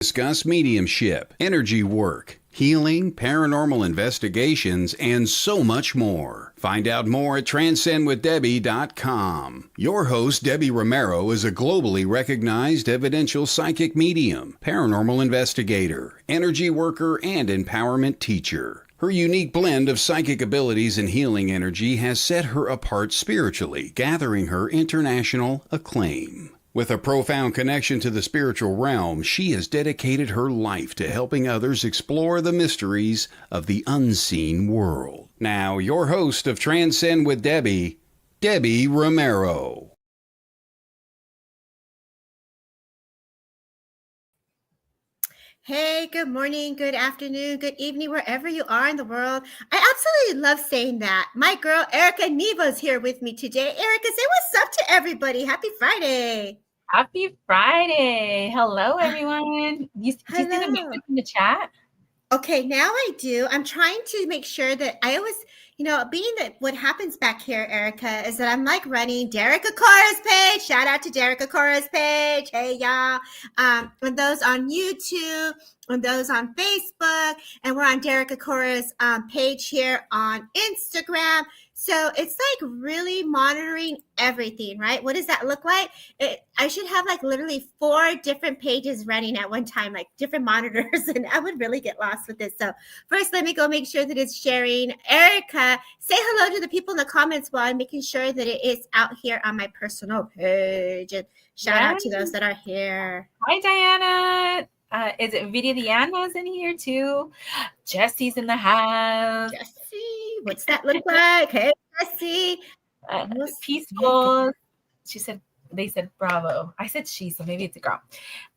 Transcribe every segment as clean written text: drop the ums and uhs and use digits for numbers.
Discuss mediumship, energy work, healing, paranormal investigations, and so much more. Find out more at transcendwithdebbie.com. Your host, Debbie Romero, is a globally recognized evidential psychic medium, paranormal investigator, energy worker, and empowerment teacher. Her unique blend of psychic abilities and healing energy has set her apart spiritually, gathering her international acclaim. With a profound connection to the spiritual realm, she has dedicated her life to helping others explore the mysteries of the unseen world. Now, your host of Transcend with Debbie, Debbie Romero. Hey, good morning, good afternoon, good evening, wherever you are in the world. I absolutely love saying that. My girl, Erika Neva, is here with me today. Erika, say what's up to everybody. Happy Friday. Happy Friday. Hello, everyone. Do you see the message in the chat? Okay, now I do. I'm trying to make sure that I always, being that what happens back here, Erika, is that I'm like running Derek Akora's page. Shout out to Derek Akora's page. Hey, y'all. And those on YouTube, and those on Facebook, and we're on Derek Akora's page here on Instagram. So it's like really monitoring everything, right? What does that look like? I should have like literally 4 different pages running at one time, like different monitors, and I would really get lost with this. So first, let me go make sure that it's sharing. Erika, say hello to the people in the comments while I'm making sure that it is out here on my personal page. And shout out to those that are here. Hi, Diana. Is it Vida Diana's in here too? Jesse's in the house. Jesse, what's that look like? Hey, Jesse. Peaceful. They said bravo. I said she, so maybe it's a girl.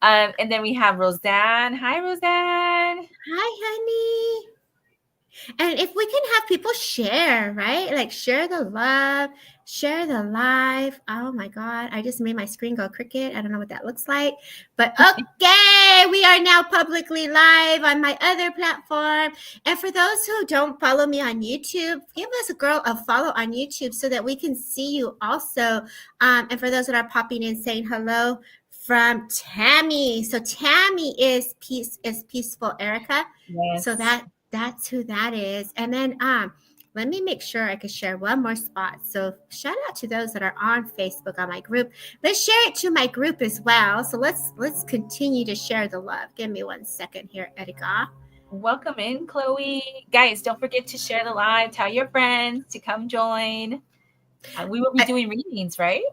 And then we have Roseanne. Hi, Roseanne. Hi, honey. And if we can have people share, right? Like share the love, share the live. Oh my God. I just made my screen go cricket. I don't know what that looks like. But okay, we are now publicly live on my other platform. And for those who don't follow me on YouTube, give us a follow on YouTube so that we can see you also. And for those that are popping in saying hello from Tammy. So Tammy is peaceful, Erika. Yes. So that's who that is. And then let me make sure I can share one more spot. So shout out to those that are on Facebook on my group. Let's share it to my group as well. So let's continue to share the love. Give me 1 second here, Erika. Welcome in, Chloe. Guys, don't forget to share the live. Tell your friends to come join. We will be doing readings, right?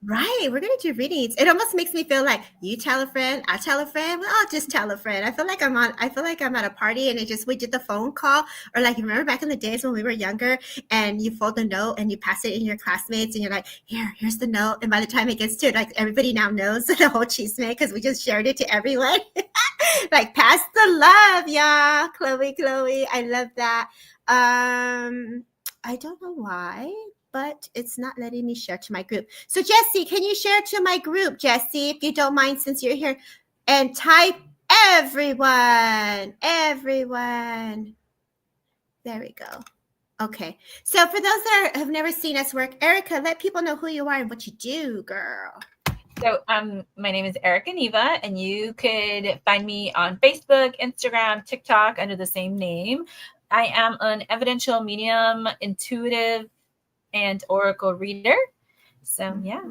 Right. We're going to do readings. It almost makes me feel like you tell a friend, I tell a friend, well, I'll just tell a friend. I feel like I'm at a party and we did the phone call, or like, remember back in the days when we were younger and you fold a note and you pass it in your classmates and you're like, here's the note. And by the time it gets to it, like everybody now knows the whole chisme because we just shared it to everyone. Like pass the love, y'all. Chloe. I love that. I don't know why, but it's not letting me share to my group. So Jesse, can you share to my group, Jesse, if you don't mind, since you're here, and type everyone. There we go. Okay. So for those that have never seen us work, Erika, let people know who you are and what you do, girl. So my name is Erika Neva, and you could find me on Facebook, Instagram, TikTok under the same name. I am an evidential medium, intuitive, and oracle reader. So yeah.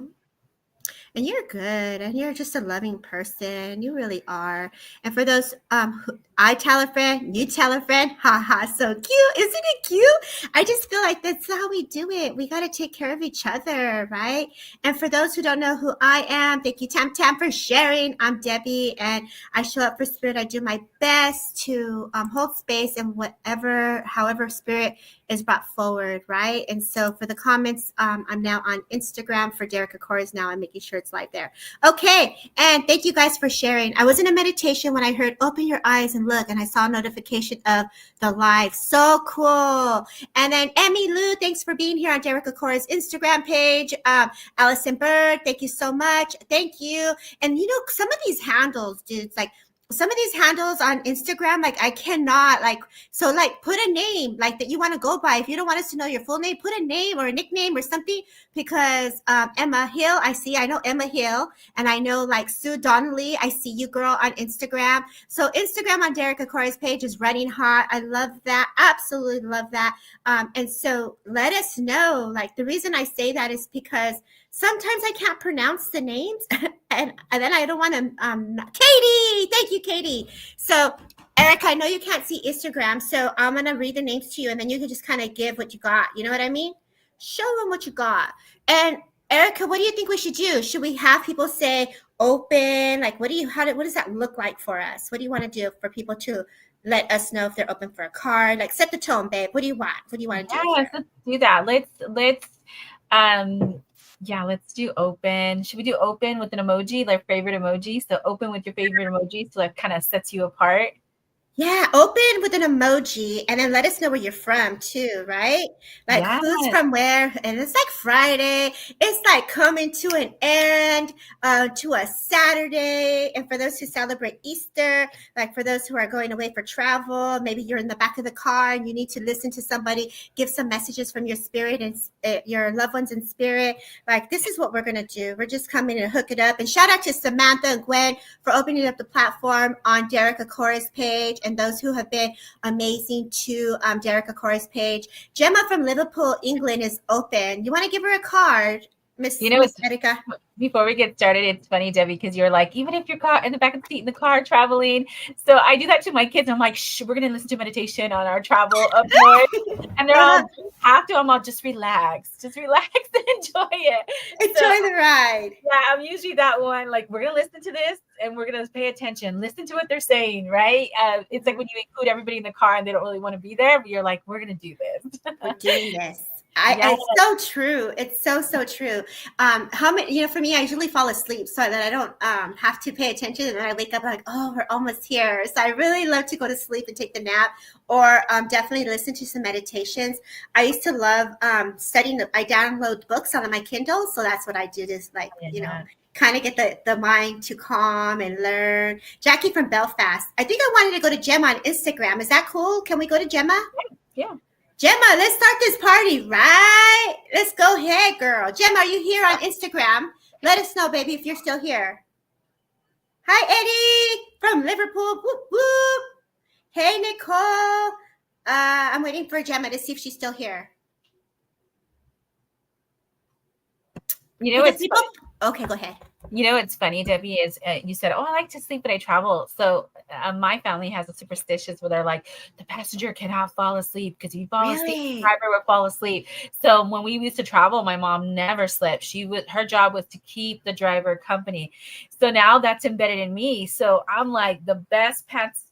And you're good, and you're just a loving person. You really are. And for those I tell a friend, you tell a friend, haha, so cute. Isn't it cute? I just feel like that's how we do it. We got to take care of each other, right? And for those who don't know who I am, thank you, Tam, for sharing. I'm Debbie, and I show up for spirit. I do my best to hold space and however spirit is brought forward, right? And so for the comments, I'm now on Instagram. For Derek Akora's now, I'm making sure it's live there. Okay, and thank you guys for sharing. I was in a meditation when I heard open your eyes and look, and I saw a notification of the live. So cool. And then Emmy Lou, thanks for being here on Derek Akora's Instagram page. Allison Bird, thank you so much. Thank you. And some of these handles, dudes, like some of these handles on Instagram, like I cannot like, so like put a name like that you want to go by. If you don't want us to know your full name, put a name or a nickname or something, because Emma Hill, I know Emma Hill, and I know like Sue Donnelly, I see you girl on Instagram. So Instagram on Derek Corey's page is running hot. I love that. Absolutely love that. And so let us know, like the reason I say that is because sometimes I can't pronounce the names and then I don't want to, Katie, thank you, Katie. So Erica, I know you can't see Instagram, so I'm going to read the names to you and then you can just kind of give what you got. You know what I mean? Show them what you got. And Erica, what do you think we should do? Should we have people say open? Like, what does that look like for us? What do you want to do for people to let us know if they're open for a card? Like, set the tone, babe. What do you want? What do you want to do? Yes, let's do that. Let's do open. Should we do open with an emoji, like favorite emoji? So open with your favorite emoji, so that kind of sets you apart. Yeah, open with an emoji and then let us know where you're from too, right? Like who's from where? And it's like Friday. It's like coming to an end, to a Saturday. And for those who celebrate Easter, like for those who are going away for travel, maybe you're in the back of the car and you need to listen to somebody give some messages from your spirit and your loved ones in spirit. Like this is what we're going to do. We're just coming to hook it up. And shout out to Samantha and Gwen for opening up the platform on Derek Akora's page, and those who have been amazing to Derek Akora's page. Gemma from Liverpool, England is open. You want to give her a card, Miss Erika? Before we get started, it's funny, Debbie, because you're like, even if you're in the back of the seat in the car traveling. So I do that to my kids. I'm like, shh, we're going to listen to meditation on our travel up north. And they're all, I'm all, just relax and enjoy it. Enjoy the ride. Yeah, I'm usually that one. Like, we're going to listen to this and we're going to pay attention. Listen to what they're saying, right? It's like when you include everybody in the car and they don't really want to be there, but you're like, we're going to do this. We're doing this. It's so true. It's so true. How many, for me, I usually fall asleep so that I don't have to pay attention. And then I wake up like, oh, we're almost here. So I really love to go to sleep and take the nap, or definitely listen to some meditations. I used to love studying. I download books on my Kindle. So that's what I do, is like, kind of get the mind to calm and learn. Jackie from Belfast. I think I wanted to go to Gemma on Instagram. Is that cool? Can we go to Gemma? Yeah. Gemma, let's start this party, right? Let's go ahead, girl. Gemma, are you here on Instagram? Let us know, baby, if you're still here. Hi, Eddie from Liverpool. Whoop, whoop. Hey, Nicole. I'm waiting for Gemma to see if she's still here. Okay, go ahead. What's funny, Debbie, is you said, oh, I like to sleep when I travel. So my family has a superstitious where they're like, the passenger cannot fall asleep, because if you fall asleep, the driver will fall asleep. So when we used to travel, my mom never slept. Her job was to keep the driver company. So now that's embedded in me. So I'm like the best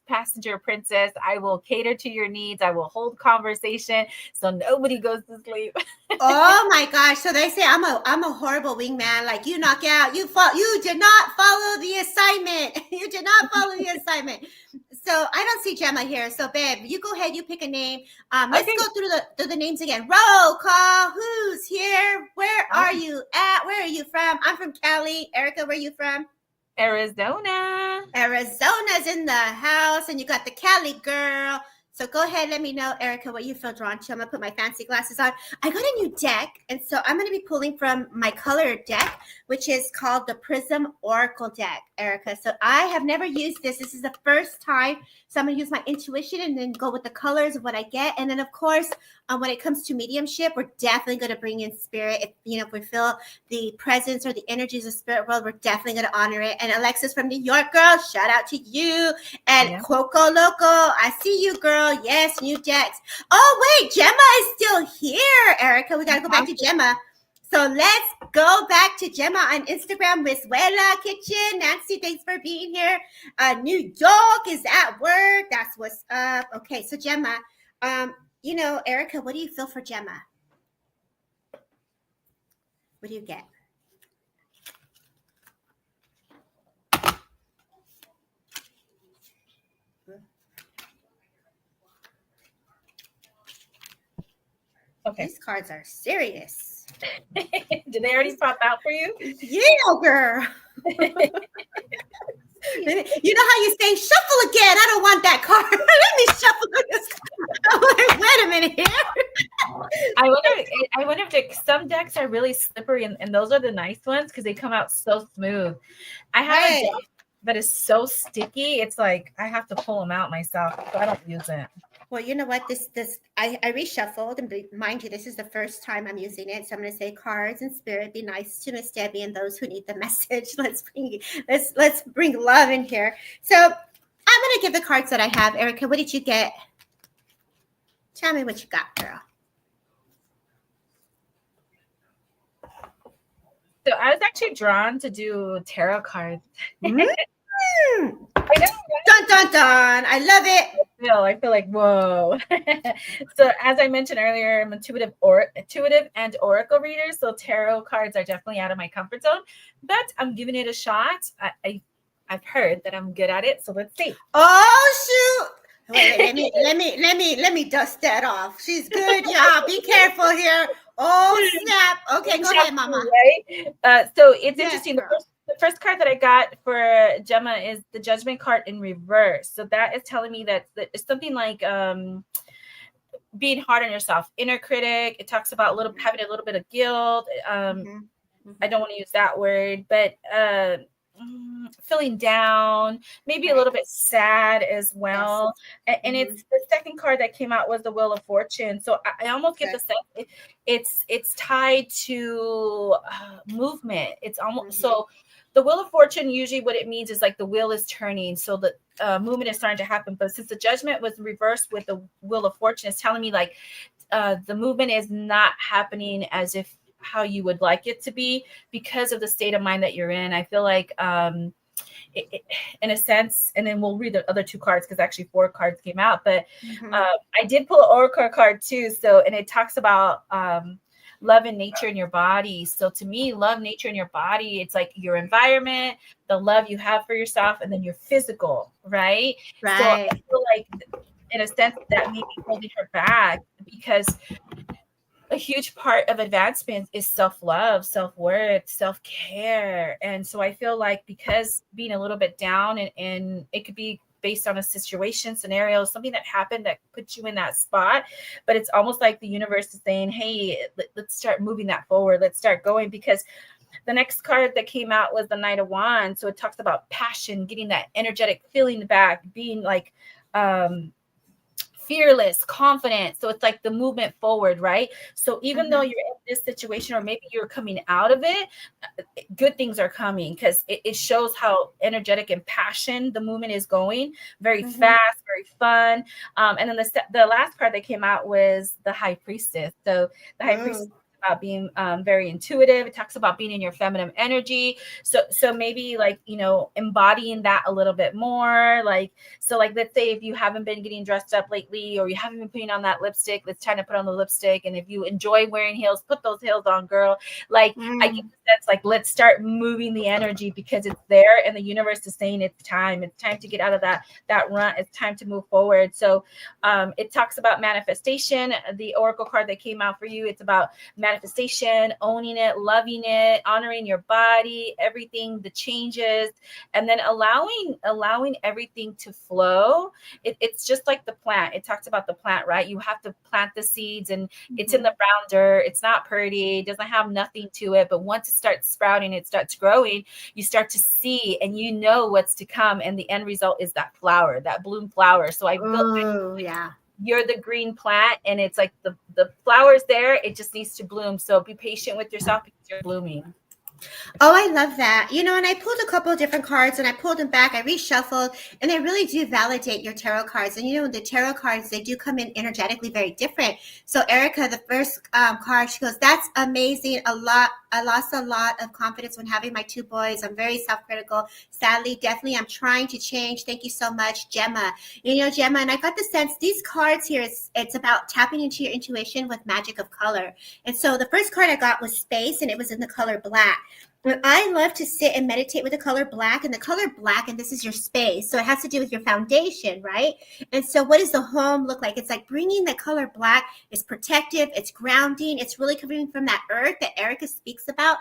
passenger princess. I will cater to your needs. I will hold conversation so nobody goes to sleep. Oh my gosh. So they say I'm a horrible wingman. Like, you knock out, you did not follow the assignment. You did not follow the assignment. So I don't see Gemma here. So babe, you go ahead, you pick a name. Let's go through the names again. Roll call. Who's here? Where are you at? Where are you from? I'm from Cali. Erica, where are you from? Arizona. Arizona's in the house, and you got the Cali girl. So go ahead, let me know, Erica, what you feel drawn to. I'm going to put my fancy glasses on. I got a new deck, and so I'm going to be pulling from my color deck, which is called the Prism Oracle deck, Erica. So I have never used this. This is the first time. So I'm going to use my intuition and then go with the colors of what I get. And then, of course, when it comes to mediumship, we're definitely going to bring in spirit. If we feel the presence or the energies of spirit world, we're definitely going to honor it. And Alexis from New York, girl, shout out to you. And Coco Loco, I see you, girl. Yes, new decks. Oh, wait, Gemma is still here, Erica. We got to go back to Gemma. So let's go back to Gemma on Instagram. Miss Wella Kitchen. Nancy, thanks for being here. New York is at work. That's what's up. Okay, so Gemma, Erica, what do you feel for Gemma? What do you get? Okay. These cards are serious. Did they already pop out for you? Yeah, girl. You know how you say shuffle again? I don't want that card. Let me shuffle this. Wait a minute here. I wonder if some decks are really slippery, and those are the nice ones because they come out so smooth. I have a deck that is so sticky. It's like I have to pull them out myself, so I don't use it. Well, you know what? I reshuffled, and mind you, this is the first time I'm using it. So I'm going to say, cards and spirit, be nice to Miss Debbie and those who need the message. Let's bring love in here. So I'm going to give the cards that I have. Erika, what did you get? Tell me what you got, girl. So I was actually drawn to do tarot cards. I know. Dun, dun, dun. I love it. I feel like, whoa. So as I mentioned earlier, I'm intuitive and oracle reader. So tarot cards are definitely out of my comfort zone, but I'm giving it a shot. I've heard that I'm good at it. So let's see. Oh, shoot. Wait, let me dust that off. She's good, y'all. Be careful here. Oh, snap. Okay, go ahead, Mama. Right? So it's interesting. The first card that I got for Gemma is the Judgment card in reverse. So that is telling me that it's something like being hard on yourself, inner critic. It talks about having a little bit of guilt. I don't want to use that word, but feeling down, maybe a little bit sad as well. Yes. And it's the second card that came out was the Wheel of Fortune. So I almost get the sense it's tied to movement. It's almost so. The Wheel of Fortune, usually what it means is like the wheel is turning. So the movement is starting to happen. But since the Judgment was reversed with the Wheel of Fortune, it's telling me like the movement is not happening as if how you would like it to be because of the state of mind that you're in. I feel like in a sense, and then we'll read the other two cards because actually 4 cards came out. But I did pull an Oracle card too. So, and it talks about love and nature in your body. So to me, love, nature in your body, it's like your environment, the love you have for yourself, and then your physical, right? So I feel like in a sense that may be holding her back because a huge part of advancement is self-love, self-worth, self-care. And so I feel like because being a little bit down and it could be based on a situation, scenario, something that happened that puts you in that spot. But it's almost like the universe is saying, hey, let's start moving that forward. Let's start going, because the next card that came out was the Knight of Wands. So it talks about passion, getting that energetic feeling back, being like fearless, confident. So it's like the movement forward, right? So even though you're in this situation, or maybe you're coming out of it, good things are coming because it shows how energetic and passion the movement is going. Very fast, very fun. And then the last card that came out was the High Priestess. So the High Priestess about being very intuitive. It talks about being in your feminine energy. So maybe like, embodying that a little bit more. Like, so like, let's say if you haven't been getting dressed up lately, or you haven't been putting on that lipstick, it's time to put on the lipstick. And if you enjoy wearing heels, put those heels on, girl. Like I get the sense, like, let's start moving the energy because it's there and the universe is saying it's time to get out of that run. It's time to move forward. So it talks about manifestation. The Oracle card that came out for you, it's about manifestation, owning it, loving it, honoring your body, everything, the changes, and then allowing everything to flow. It's just like the plant. It talks about the plant, right? You have to plant the seeds, and it's in the brown dirt. It's not pretty. It doesn't have nothing to it. But once it starts sprouting, it starts growing, you start to see, and you know what's to come. And the end result is that flower, that bloom flower. So I feel you're the green plant, and it's like the flower's there. It just needs to bloom. So be patient with yourself because you're blooming. Oh, I love that. And I pulled a couple of different cards and I pulled them back. I reshuffled, and they really do validate your tarot cards. And the tarot cards, they do come in energetically very different. So Erika, the first card, she goes, that's amazing. I lost a lot of confidence when having my 2 boys. I'm very self-critical. Sadly, definitely, I'm trying to change. Thank you so much, Gemma. Gemma, and I got the sense these cards here, it's about tapping into your intuition with magic of color. And so the first card I got was space, and it was in the color black. I love to sit and meditate with the color black, and the color black, and this is your space. So it has to do with your foundation, right? And so what does the home look like? It's like bringing the color black. It's protective. It's grounding. It's really coming from that earth that Erika speaks about.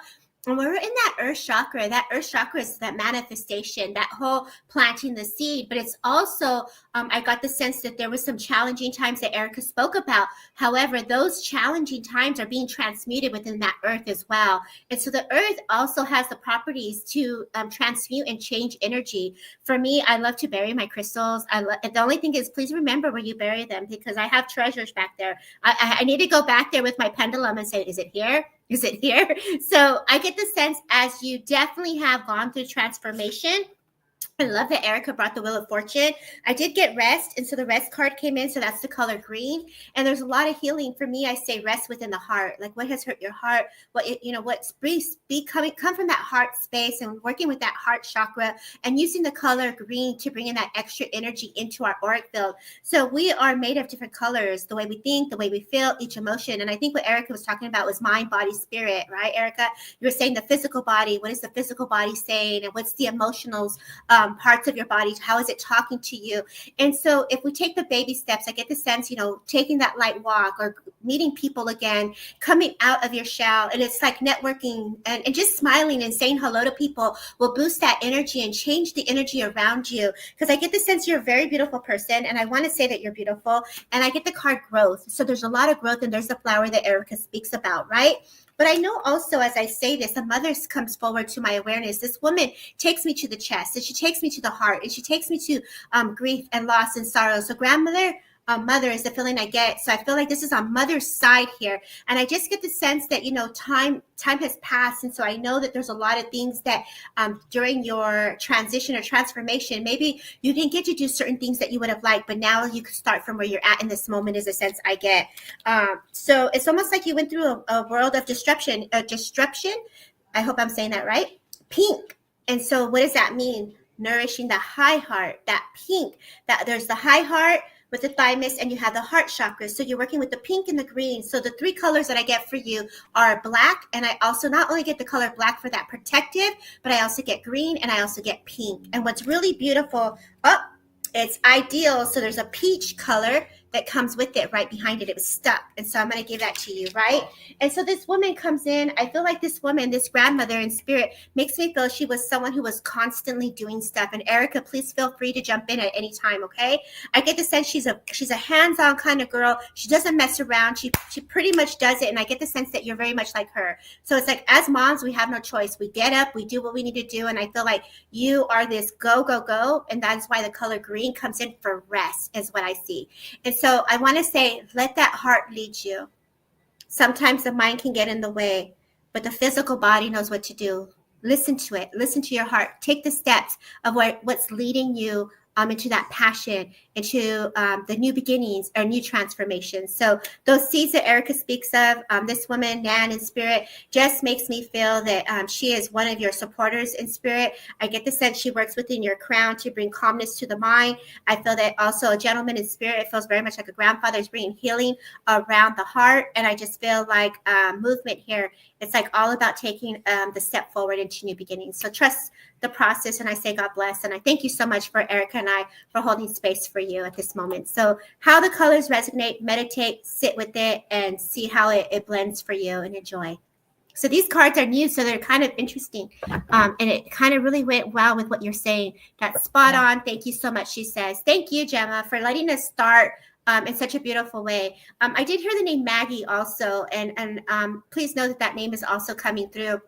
And we're in that earth chakra. That earth chakra is that manifestation, that whole planting the seed. But it's also, I got the sense that there was some challenging times that Erika spoke about. However, those challenging times are being transmuted within that earth as well. And so the earth also has the properties to transmute and change energy. For me, I love to bury my crystals. The only thing is, please remember where you bury them, because I have treasures back there. I need to go back there with my pendulum and say, is it here? Is it here? So I get the sense, as you definitely have gone through transformation. I love that Erika brought the Wheel of Fortune. I did get rest, and so the rest card came in, so that's the color green. And there's a lot of healing for me. I say rest within the heart, like what has hurt your heart, what's come from that heart space, and working with that heart chakra, and using the color green to bring in that extra energy into our auric field. So we are made of different colors, the way we think, the way we feel, each emotion. And I think what Erika was talking about was mind, body, spirit, right, Erika? You were saying the physical body. What is the physical body saying, and what's the emotionals? Parts of your body, how is it talking to you? And so if we take the baby steps, I get the sense, taking that light walk or meeting people again, coming out of your shell, and it's like networking and just smiling and saying hello to people will boost that energy and change the energy around you. Because I get the sense you're a very beautiful person, and I want to say that you're beautiful, and I get the card growth. So there's a lot of growth, and there's the flower that Erika speaks about, right? But I know also, as I say this, a mother comes forward to my awareness. This woman takes me to the chest, and she takes me to the heart, and she takes me to grief and loss and sorrow. So grandmother, mother is the feeling I get. So I feel like this is on mother's side here. And I just get the sense that, time has passed. And so I know that there's a lot of things that during your transition or transformation, maybe you didn't get to do certain things that you would have liked, but now you can start from where you're at in this moment, is a sense I get. So it's almost like you went through a world of disruption. I hope I'm saying that right. Pink. And so what does that mean? Nourishing the high heart, that pink, that there's the high heart with the thymus, and you have the heart chakra. So you're working with the pink and the green. So the three colors that I get for you are black. And I also not only get the color black for that protective, but I also get green, and I also get pink. And what's really beautiful, it's ideal. So there's a peach color that comes with it right behind it. It was stuck. And so I'm going to give that to you, right? And so this woman comes in. I feel like this woman, this grandmother in spirit, makes me feel she was someone who was constantly doing stuff. And Erika, please feel free to jump in at any time, okay? I get the sense she's a hands-on kind of girl. She doesn't mess around. She pretty much does it. And I get the sense that you're very much like her. So it's like, as moms, we have no choice. We get up, we do what we need to do. And I feel like you are this go, go, go. And that's why the color green comes in for rest, is what I see. And so I want to say, let that heart lead you. Sometimes the mind can get in the way, but the physical body knows what to do. Listen to it. Listen to your heart. Take the steps of what's leading you into that passion, into the new beginnings or new transformations. So those seeds that Erika speaks of, this woman, Nan in spirit, just makes me feel that she is one of your supporters in spirit. I get the sense she works within your crown to bring calmness to the mind. I feel that also a gentleman in spirit, it feels very much like a grandfather is bringing healing around the heart. And I just feel like movement here. It's like all about taking the step forward into new beginnings. So trust the process, and I say God bless. And I thank you so much for Erika and I for holding space for you at this moment. So how the colors resonate, meditate, sit with it, and see how it blends for you, and enjoy. So these cards are new, so they're kind of interesting. And it kind of really went well with what you're saying. That's spot on. Thank you so much, she says. Thank you, Gemma, for letting us start in such a beautiful way. I did hear the name Maggie also, and please know that name is also coming through.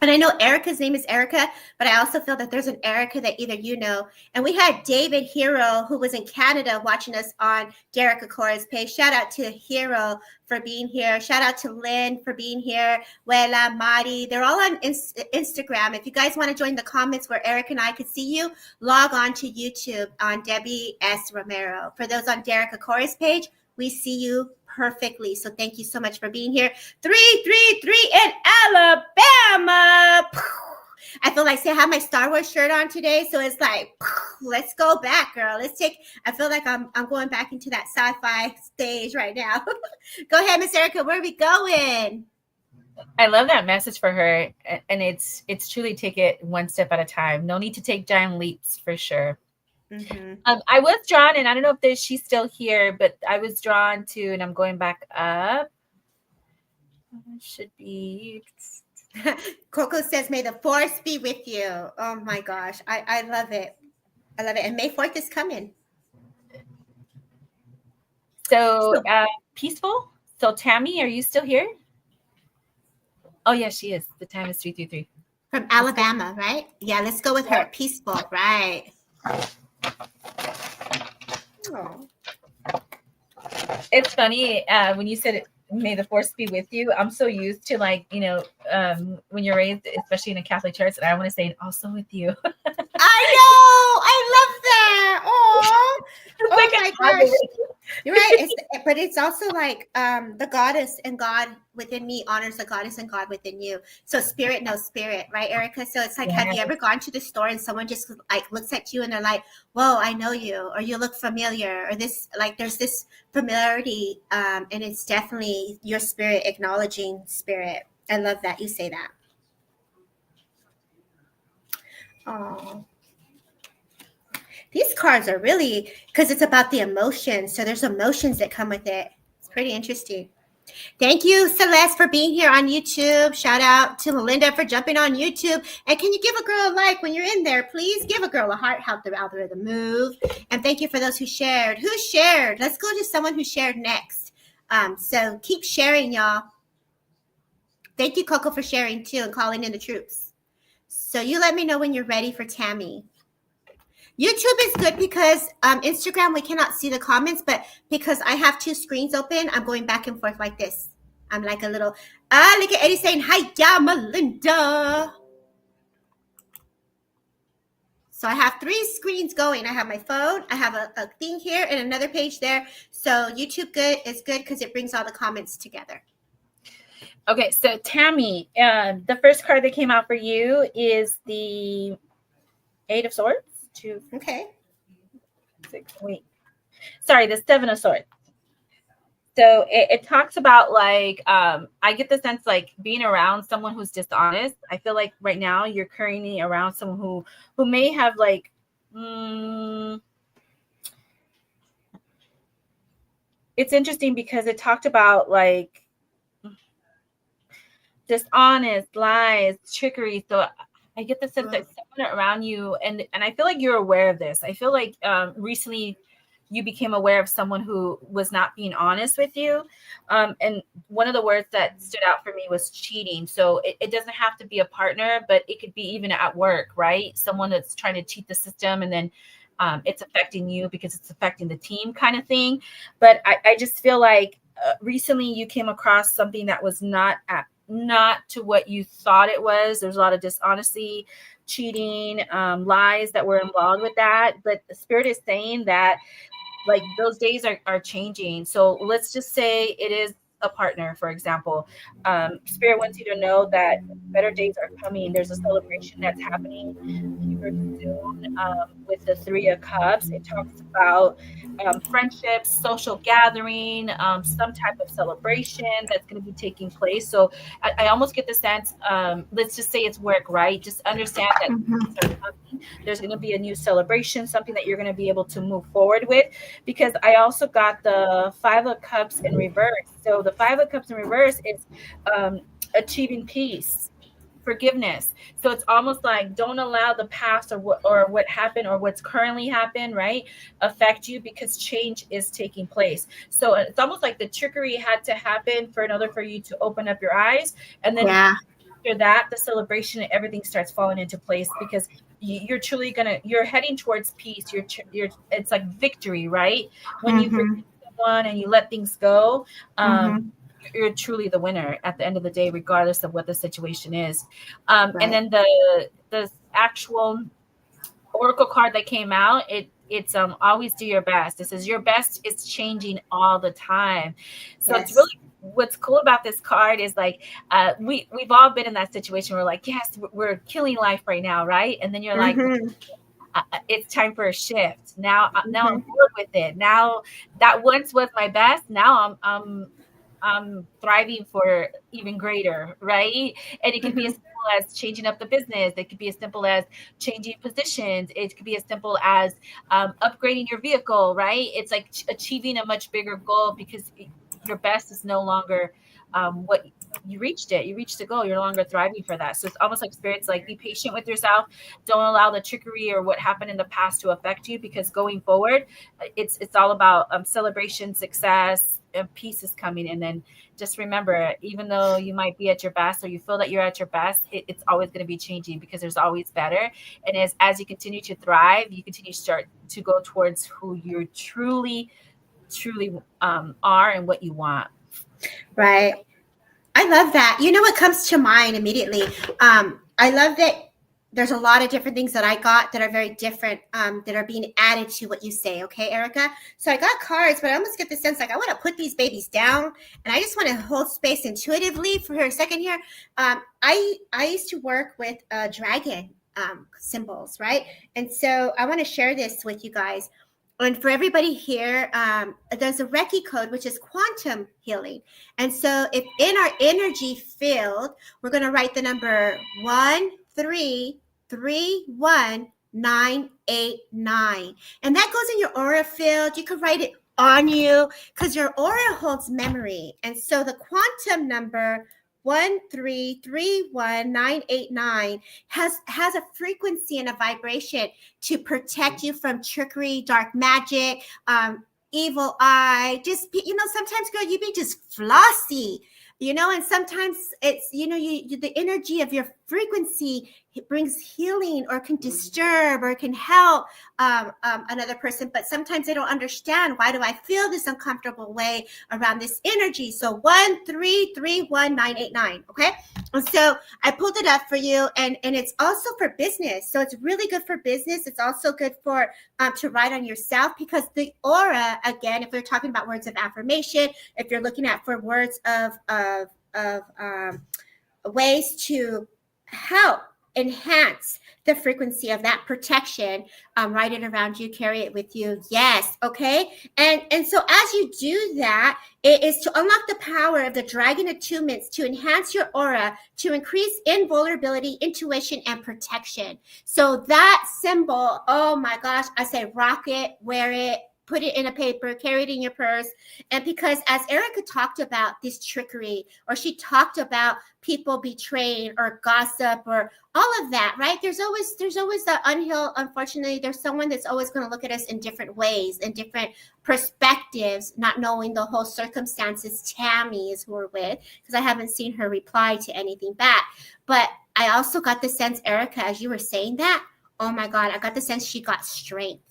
And I know Erika's name is Erika, but I also feel that there's an Erika that either you know. And we had David Hero, who was in Canada, watching us on Derek Akora's page. Shout out to Hero for being here. Shout out to Lynn for being here. Wela, Mari, they're all on Instagram. If you guys want to join the comments where Eric and I could see you, log on to YouTube on Debbie S. Romero. For those on Derek Akora's page, we see you perfectly. So thank you so much for being here. 333 in Alabama. I feel like, I have my Star Wars shirt on today. So it's like, let's go back, girl. I feel like I'm going back into that sci-fi stage right now. Go ahead, Miss Erika. Where are we going? I love that message for her. And it's truly take it one step at a time. No need to take giant leaps, for sure. Mm-hmm. I was drawn, and I don't know if she's still here, but I was drawn to, and I'm going back up. It should be Coco says, may the force be with you. Oh my gosh. I love it. I love it. And May 4th is coming. So peaceful. So Tammy, are you still here? Oh yeah, she is. The time is 3:33. From Alabama, right? Yeah, let's go with her. Peaceful, right? Oh. It's funny when you said may the force be with you. I'm so used to when you're raised, especially in a Catholic church, and I want to say also with you. I know. I love that. Oh, Like my gosh. You're right. But it's also like the goddess and God within me honors the goddess and God within you. So spirit knows spirit, right, Erika? So it's like, have you ever gone to the store and someone just like looks at you and they're like, whoa, I know you, or you look familiar, or this, like there's this familiarity, and it's definitely your spirit acknowledging spirit. I love that you say that. Oh. These cards are really, because it's about the emotions. So there's emotions that come with it. It's pretty interesting. Thank you, Celeste, for being here on YouTube. Shout out to Melinda for jumping on YouTube. And can you give a girl a like when you're in there? Please give a girl a heart, help the algorithm move. And thank you for those who shared. Who shared? Let's go to someone who shared next. So keep sharing, y'all. Thank you, Coco, for sharing too and calling in the troops. So you let me know when you're ready for Tammy. YouTube is good because Instagram, we cannot see the comments, but because I have two screens open, I'm going back and forth like this. I'm like a little, look at Eddie saying, hi, yeah, Melinda. So I have three screens going. I have my phone, I have a thing here and another page there. So YouTube is good because it brings all the comments together. Okay, so Tammy, the first card that came out for you is the Eight of Swords. Okay. 6, wait. Sorry, the Seven of Swords. So it talks about like, I get the sense like being around someone who's dishonest. I feel like right now you're currently around someone who may have like, it's interesting because it talked about like dishonest, lies, trickery. So I get the sense that someone around you, and I feel like you're aware of this. I feel like recently you became aware of someone who was not being honest with you. And one of the words that stood out for me was cheating. So it doesn't have to be a partner, but it could be even at work, right? Someone that's trying to cheat the system and then it's affecting you because it's affecting the team kind of thing. But I just feel like recently you came across something that was not to what you thought it was. There's a lot of dishonesty, cheating, lies that were involved with that. But the spirit is saying that like those days are changing. So let's just say it is a partner, for example. Spirit wants you to know that better days are coming. There's a celebration that's happening here soon with the Three of Cups. It talks about friendships, social gathering, some type of celebration that's going to be taking place. So I almost get the sense, let's just say it's work, right? Just understand that there's going to be a new celebration, something that you're going to be able to move forward with. Because I also got the Five of Cups in reverse. So the Five of Cups in reverse is achieving peace, forgiveness. So it's almost like don't allow the past or what happened or what's currently happened, right, affect you, because change is taking place. So it's almost like the trickery had to happen for you to open up your eyes, and then after that, the celebration and everything starts falling into place because you're truly you're heading towards peace. You're it's like victory, right? When you forgive someone and you let things go, you're truly the winner at the end of the day, regardless of what the situation is. And then the actual oracle card that came out, it's always do your best. It says your best is changing all the time. So it's really, what's cool about this card is like we've all been in that situation where like, yes, we're killing life right now, right? And then you're like, it's time for a shift. Now I'm bored with it. Now that once was my best, now I'm thriving for even greater, right? And it can be as simple as changing up the business. It could be as simple as changing positions. It could be as simple as upgrading your vehicle, right? It's like achieving a much bigger goal because your best is no longer what you reached it. You reached the goal. You're no longer thriving for that. So it's almost like spirits like, be patient with yourself. Don't allow the trickery or what happened in the past to affect you, because going forward, it's all about celebration, success, and peace is coming. And then just remember, even though you might be at your best or you feel that you're at your best, it's always going to be changing, because there's always better. And as you continue to thrive, you continue to start to go towards who you're truly are and what you want. Right. I love that. You know what comes to mind immediately? I love that there's a lot of different things that I got that are very different, that are being added to what you say. Okay, Erika? So I got cards, but I almost get the sense like I want to put these babies down, and I just want to hold space intuitively for a second here. I used to work with dragon symbols, right? And so I want to share this with you guys. And for everybody here, there's a Reiki code, which is quantum healing. And so if in our energy field, we're going to write the number 1331989. And that goes in your aura field. You could write it on you because your aura holds memory. And so the quantum number 1331989 has a frequency and a vibration to protect you from trickery, dark magic, evil eye. Just, sometimes, girl, you be just flossy, and sometimes it's, the energy of your frequency, it brings healing or can disturb or can help another person. But sometimes they don't understand, why do I feel this uncomfortable way around this energy? So 1331989. Okay. And so I pulled it up for you, and it's also for business. So it's really good for business. It's also good for to write on yourself, because the aura, again, if we're talking about words of affirmation, if you're looking at for words of ways to help enhance the frequency of that protection, write it around you, carry it with you. Yes. Okay. And so as you do that, it is to unlock the power of the dragon attunements to enhance your aura, to increase invulnerability, intuition, and protection. So that symbol, oh my gosh, I say rock it, wear it, put it in a paper, carry it in your purse. And because as Erika talked about this trickery, or she talked about people betraying or gossip or all of that, right? There's always that unhealed, unfortunately, there's someone that's always going to look at us in different ways, in different perspectives, not knowing the whole circumstances. Tammy is who we're with, because I haven't seen her reply to anything back. But I also got the sense, Erika, as you were saying that, oh my God, I got the sense she got strength.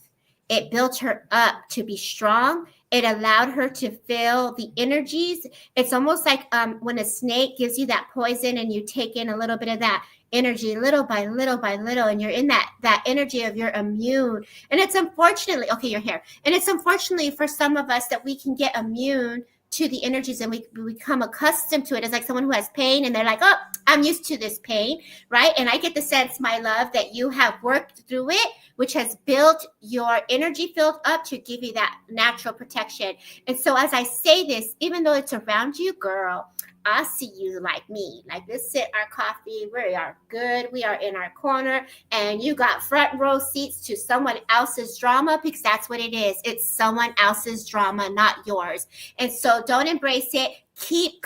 It built her up to be strong. It allowed her to feel the energies. It's almost like when a snake gives you that poison and you take in a little bit of that energy little by little by little, and you're in that energy of your immune. And it's unfortunately, okay, you're here. And it's unfortunately for some of us that we can get immune to the energies, and we become accustomed to it. It's like someone who has pain and they're like, oh, I'm used to this pain, right? And I get the sense, my love, that you have worked through it, which has built your energy field up to give you that natural protection. And so as I say this, even though it's around you, girl, I see you like me. Like, let's sit our coffee. We are good. We are in our corner, and you got front row seats to someone else's drama, because that's what it is. It's someone else's drama, not yours. And so don't embrace it. Keep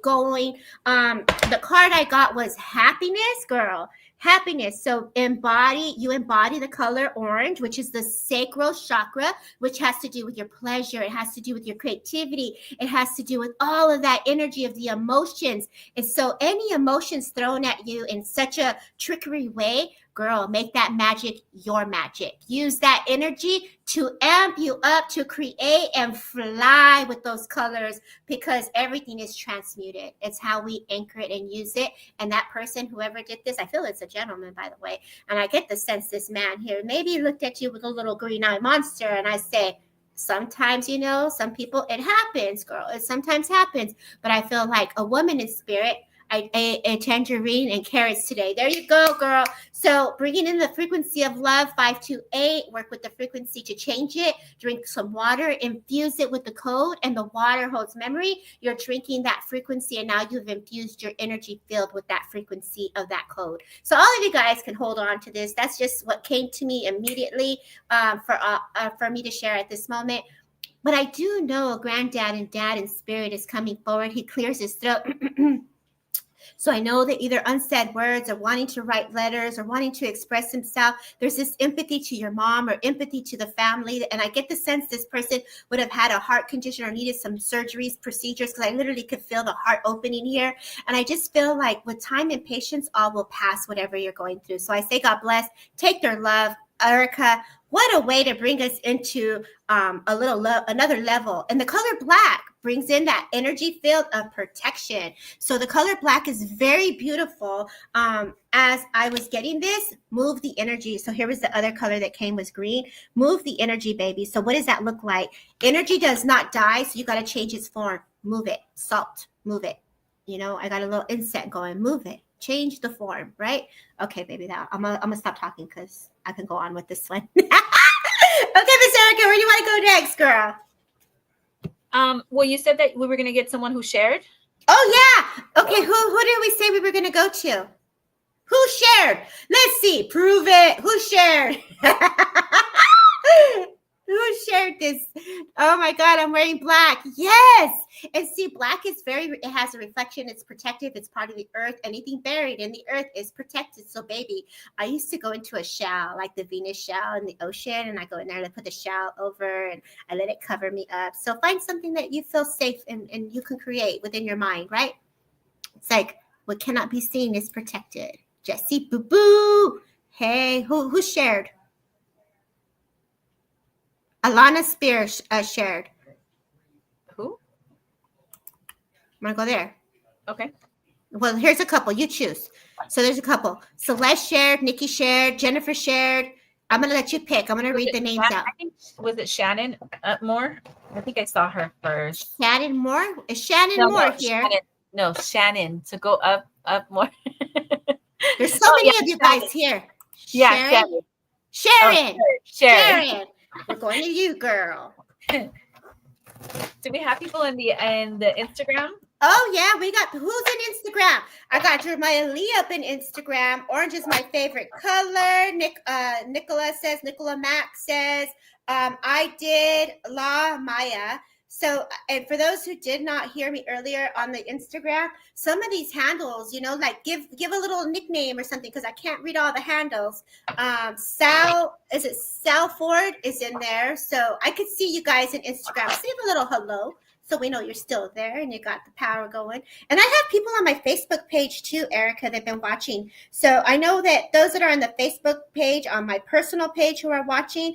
going. The card I got was happiness, girl. Happiness. So you embody the color orange, which is the sacral chakra, which has to do with your pleasure. It has to do with your creativity. It has to do with all of that energy of the emotions. And so any emotions thrown at you in such a trickery way, girl, make that magic your magic. Use that energy to amp you up, to create and fly with those colors, because everything is transmuted. It's how we anchor it and use it. And that person, whoever did this, I feel it's a gentleman, by the way. And I get the sense this man here maybe looked at you with a little green eye monster. And I say, sometimes, some people, it happens, girl. It sometimes happens. But I feel like a woman in spirit, a tangerine and carrots today. There you go, girl. So bringing in the frequency of love, 528, work with the frequency to change it. Drink some water, infuse it with the code, and the water holds memory. You're drinking that frequency, and now you've infused your energy field with that frequency of that code. So all of you guys can hold on to this. That's just what came to me immediately for me to share at this moment. But I do know a granddad and dad in spirit is coming forward. He clears his throat. So I know that either unsaid words or wanting to write letters or wanting to express himself, there's this empathy to your mom or empathy to the family. And I get the sense this person would have had a heart condition or needed some surgeries, procedures, because I literally could feel the heart opening here. And I just feel like with time and patience, all will pass, whatever you're going through. So I say, God bless, take their love. Erika, what a way to bring us into another level. And the color black brings in that energy field of protection. So the color black is very beautiful. As I was getting this, move the energy. So here was the other color that came was green. Move the energy, baby. So what does that look like? Energy does not die, so you got to change its form. Move it. Salt. Move it. You know, I got a little inset going. Move it. Change the form, right? Okay, baby, I'm gonna stop talking because I can go on with this one. Okay, Miss Erika, where do you want to go next, girl? Well, you said that we were gonna get someone who shared. Oh yeah. Okay, who did we say we were gonna go to? Who shared? Let's see. Prove it. Who shared? Who shared this? Oh my God, I'm wearing black. Yes. And see, black is it has a reflection. It's protective. It's part of the earth. Anything buried in the earth is protected. So baby, I used to go into a shell, like the Venus shell in the ocean. And I go in there and put the shell over and I let it cover me up. So find something that you feel safe and you can create within your mind, right? It's like what cannot be seen is protected. Jesse, boo boo. Hey, who shared? Alana Spears shared. Who? I'm going to go there. Okay. Well, here's a couple. You choose. So there's a couple. Celeste shared. Nikki shared. Jennifer shared. I'm going to let you pick. I'm going to read the names out. I think, was it Shannon Moore? I think I saw her first. Shannon Moore? Is Shannon Moore here? Shannon. To go up more. There's so many of you guys here. Yeah, Sharon. Sharon. We're going to you, girl. Do we have people in the Instagram? Oh yeah, we got who's in Instagram. I got Jeremiah Lee up in Instagram. Orange is my favorite color. Nicola Mac says, I did La Maya. So, and for those who did not hear me earlier on the Instagram, some of these handles, you know, like give a little nickname or something because I can't read all the handles. Sal Ford is in there, so I could see you guys in Instagram. Say a little hello, so we know you're still there and you got the power going. And I have people on my Facebook page too, Erika, that've been watching. So I know that those that are on the Facebook page, on my personal page who are watching,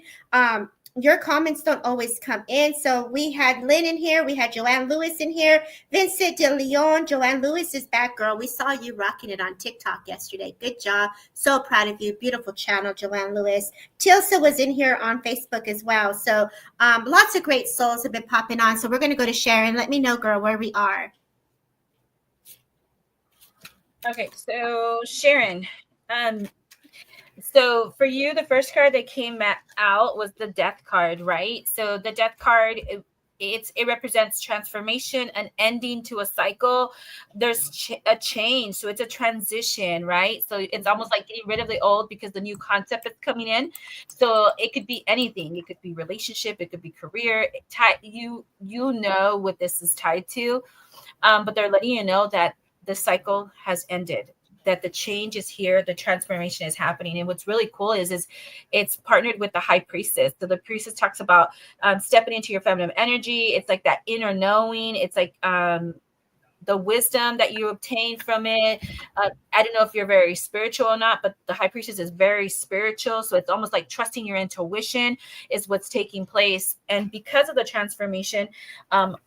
your comments don't always come in. So we had Lynn in here. We had Joanne Lewis in here. Vincent de Leon. Joanne Lewis is back, girl. We saw you rocking it on TikTok yesterday. Good job. So proud of you. Beautiful channel, Joanne Lewis. Tilsa was in here on Facebook as well. So lots of great souls have been popping on. So we're going to go to Sharon. Let me know, girl, where we are. Okay, so Sharon, so for you, the first card that came out was the Death card, right? So the Death card, it represents transformation, an ending to a cycle. There's a change, so it's a transition, right? So it's almost like getting rid of the old because the new concept is coming in. So it could be anything. It could be relationship. It could be career. You know what this is tied to, but they're letting you know that the cycle has ended, that the change is here, the transformation is happening. And what's really cool is it's partnered with the high priestess. So the priestess talks about stepping into your feminine energy. It's like that inner knowing. It's like the wisdom that you obtain from it. I don't know if you're very spiritual or not, but the high priestess is very spiritual. So it's almost like trusting your intuition is what's taking place. And because of the transformation,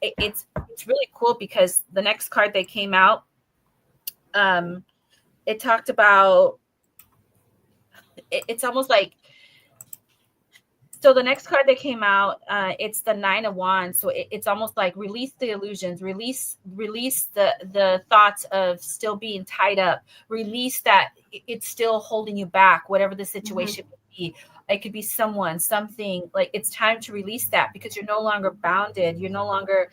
it's really cool because the next card that came out, it talked about, it's almost like, so the next card that came out, it's the 9 of Wands. So it's almost like release the illusions, release the thoughts of still being tied up, release that it's still holding you back, whatever the situation may be. It could be someone, something. Like, it's time to release that, because you're no longer bounded. You're no longer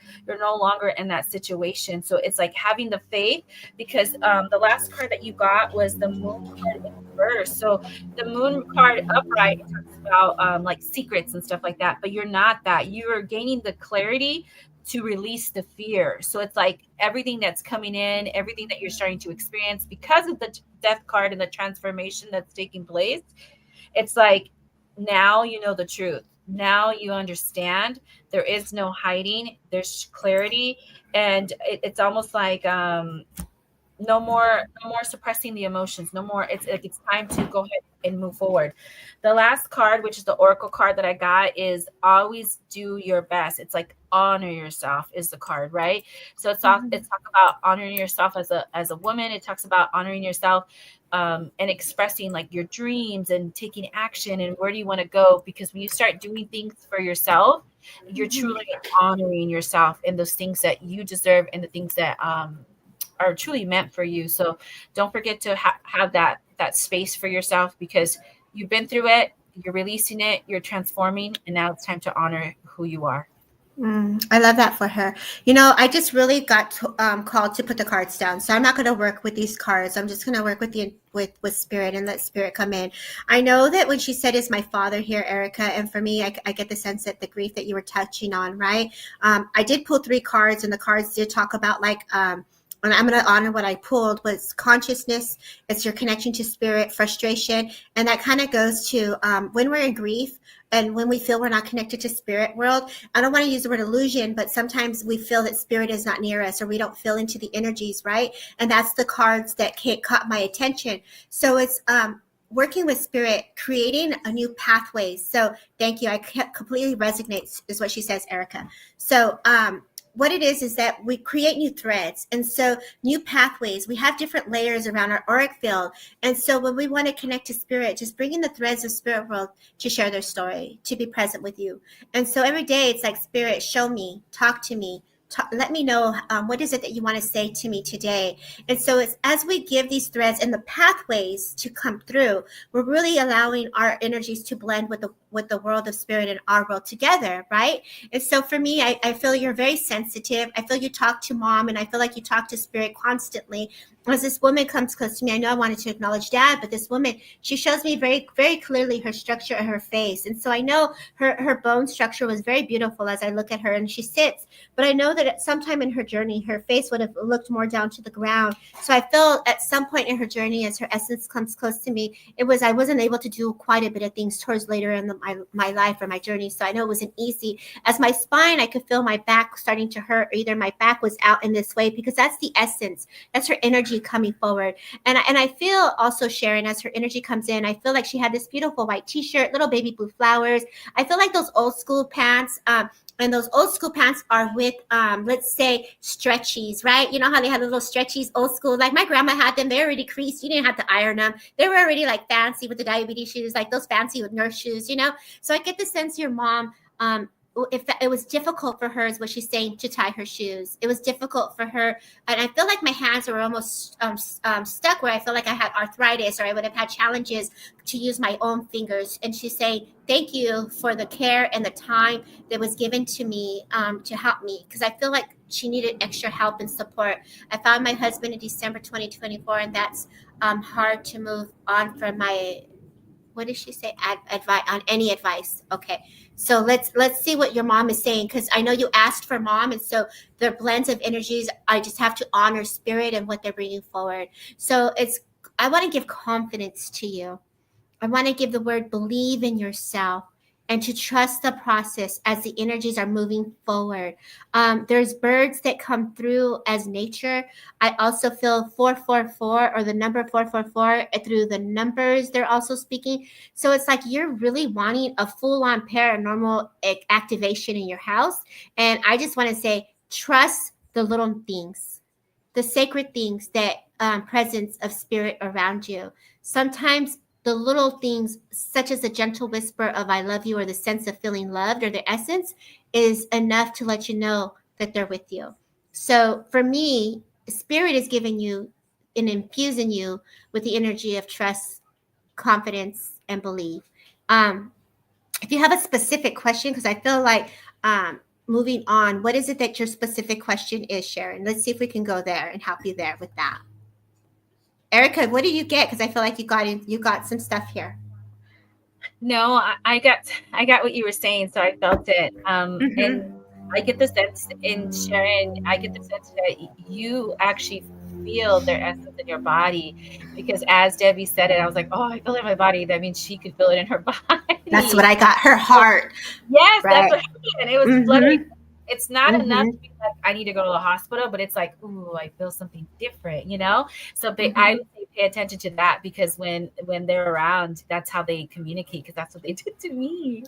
in that situation. So it's like having the faith, because the last card that you got was the moon card in reverse. So the moon card upright, it talks about like secrets and stuff like that, but you're not that. You are gaining the clarity to release the fear. So it's like everything that's coming in, everything that you're starting to experience because of the death card and the transformation that's taking place, it's like, now you know the truth. Now you understand. There is no hiding. There's clarity. And it's almost like no more suppressing the emotions. No more. It's like it's time to go ahead and move forward. The last card, which is the oracle card that I got, is always do your best. It's like honor yourself is the card, right? So it's talk about honoring yourself as a woman. It talks about honoring yourself, and expressing like your dreams and taking action and where do you want to go, because when you start doing things for yourself, you're truly honoring yourself and those things that you deserve and the things that are truly meant for you. So don't forget to have that space for yourself, because you've been through it, you're releasing it, you're transforming, and now it's time to honor who you are. I love that for her. I just really got called to put the cards down, so I'm not going to work with these cards. I'm just going to work with with spirit and let spirit come in. I know that when she said, "Is my father here, Erica?" and for me, I get the sense that the grief that you were touching on, right? I did pull 3 cards, and the cards did talk about like. And I'm going to honor what I pulled was consciousness. It's your connection to spirit, frustration. And that kind of goes to when we're in grief and when we feel we're not connected to spirit world. I don't want to use the word illusion, but sometimes we feel that spirit is not near us or we don't feel into the energies, right? And that's the cards that caught my attention. So it's working with spirit, creating a new pathway. So thank you. I completely resonates is what she says, Erica. So what it is that we create new threads. And so new pathways, we have different layers around our auric field. And so when we want to connect to spirit, just bring in the threads of spirit world to share their story, to be present with you. And so every day it's like, spirit, show me, talk to me, let me know what is it that you want to say to me today. And so it's as we give these threads and the pathways to come through, we're really allowing our energies to blend with the world of spirit and our world together, right? And so for me, I feel you're very sensitive. I feel you talk to mom, and I feel like you talk to spirit constantly. As this woman comes close to me, I know I wanted to acknowledge dad, but this woman, she shows me very, very clearly her structure of her face. And so I know her bone structure was very beautiful as I look at her and she sits. But I know that at some time in her journey, her face would have looked more down to the ground. So I feel at some point in her journey, as her essence comes close to me, I wasn't able to do quite a bit of things towards later in my life or my journey. So I know it wasn't easy. As my spine, I could feel my back starting to hurt, or either my back was out in this way, because that's the essence. That's her energy coming forward. And I feel also, Sharon, as her energy comes in, I feel like she had this beautiful white t-shirt, little baby blue flowers. I feel like those old school pants, and those old school pants are with, let's say, stretchies, right? You know how they had the little stretchies, old school? Like my grandma had them. They're already creased. You didn't have to iron them. They were already like fancy with the diabetes shoes, like those fancy with nurse shoes, you know? So I get the sense your mom, if it was difficult for her, is what she's saying, to tie her shoes. It was difficult for her. And I feel like my hands were almost stuck, where I feel like I had arthritis, or I would have had challenges to use my own fingers. And she's saying, thank you for the care and the time that was given to me to help me, because I feel like she needed extra help and support. I found my husband in December 2024, and that's hard to move on from my, what did she say? Advice on any advice. Okay. So let's see what your mom is saying, because I know you asked for mom, and so their blends of energies, I just have to honor spirit and what they're bringing forward. So I want to give confidence to you. I want to give the word believe in yourself and to trust the process as the energies are moving forward. There's birds that come through as nature. I also feel 444, or the number 444, through the numbers they're also speaking. So it's like you're really wanting a full-on paranormal activation in your house. And I just want to say, trust the little things, the sacred things, that presence of spirit around you. Sometimes the little things, such as a gentle whisper of I love you, or the sense of feeling loved, or the essence, is enough to let you know that they're with you. So for me, spirit is giving you and infusing you with the energy of trust, confidence, and belief. If you have a specific question, because I feel like moving on, what is it that your specific question is, Sharon? Let's see if we can go there and help you there with that. Erika, what do you get? Because I feel like you got some stuff here. No, I got what you were saying, so I felt it. And Mm-hmm. I get the sense in Sharon, I get the sense that you actually feel their essence in your body, because as Debbie said it, I was like, oh, I feel it in my body. That means she could feel it in her That's what body. I got. Her So, heart, yes, that's right? what happened. It was fluttering. Mm-hmm. It's not enough Mm-hmm. to be like, I need to go to the hospital, but it's like, ooh, I feel something different, you know? So Mm-hmm. I would say pay attention to that, because when they're around, that's how they communicate, because that's what they did to me.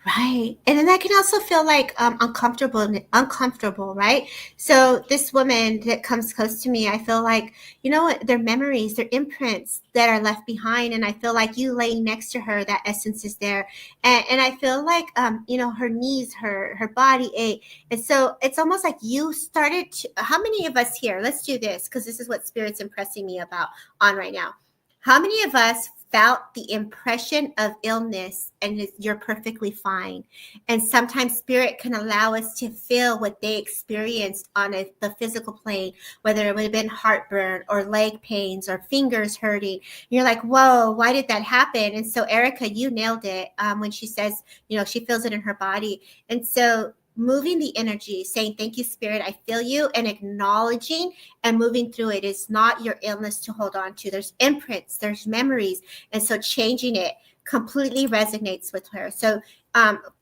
Right. And then that can also feel like uncomfortable, right? So this woman that comes close to me, I feel like, you know what, their memories, their imprints that are left behind. And I feel like you laying next to her, that essence is there. And I feel like her knees, her body ache. And so it's almost like you started to, how many of us here, let's do this, because this is what Spirit's impressing me about on right now. How many of us felt the impression of illness and you're perfectly fine? And sometimes spirit can allow us to feel what they experienced on the physical plane, whether it would have been heartburn or leg pains or fingers hurting. You're like, whoa, why did that happen? And so, Erika, you nailed it when she says, she feels it in her body. And so, moving the energy, saying, thank you, Spirit, I feel you, and acknowledging and moving through it is not your illness to hold on to. There's imprints, there's memories. And so changing it completely resonates with her. So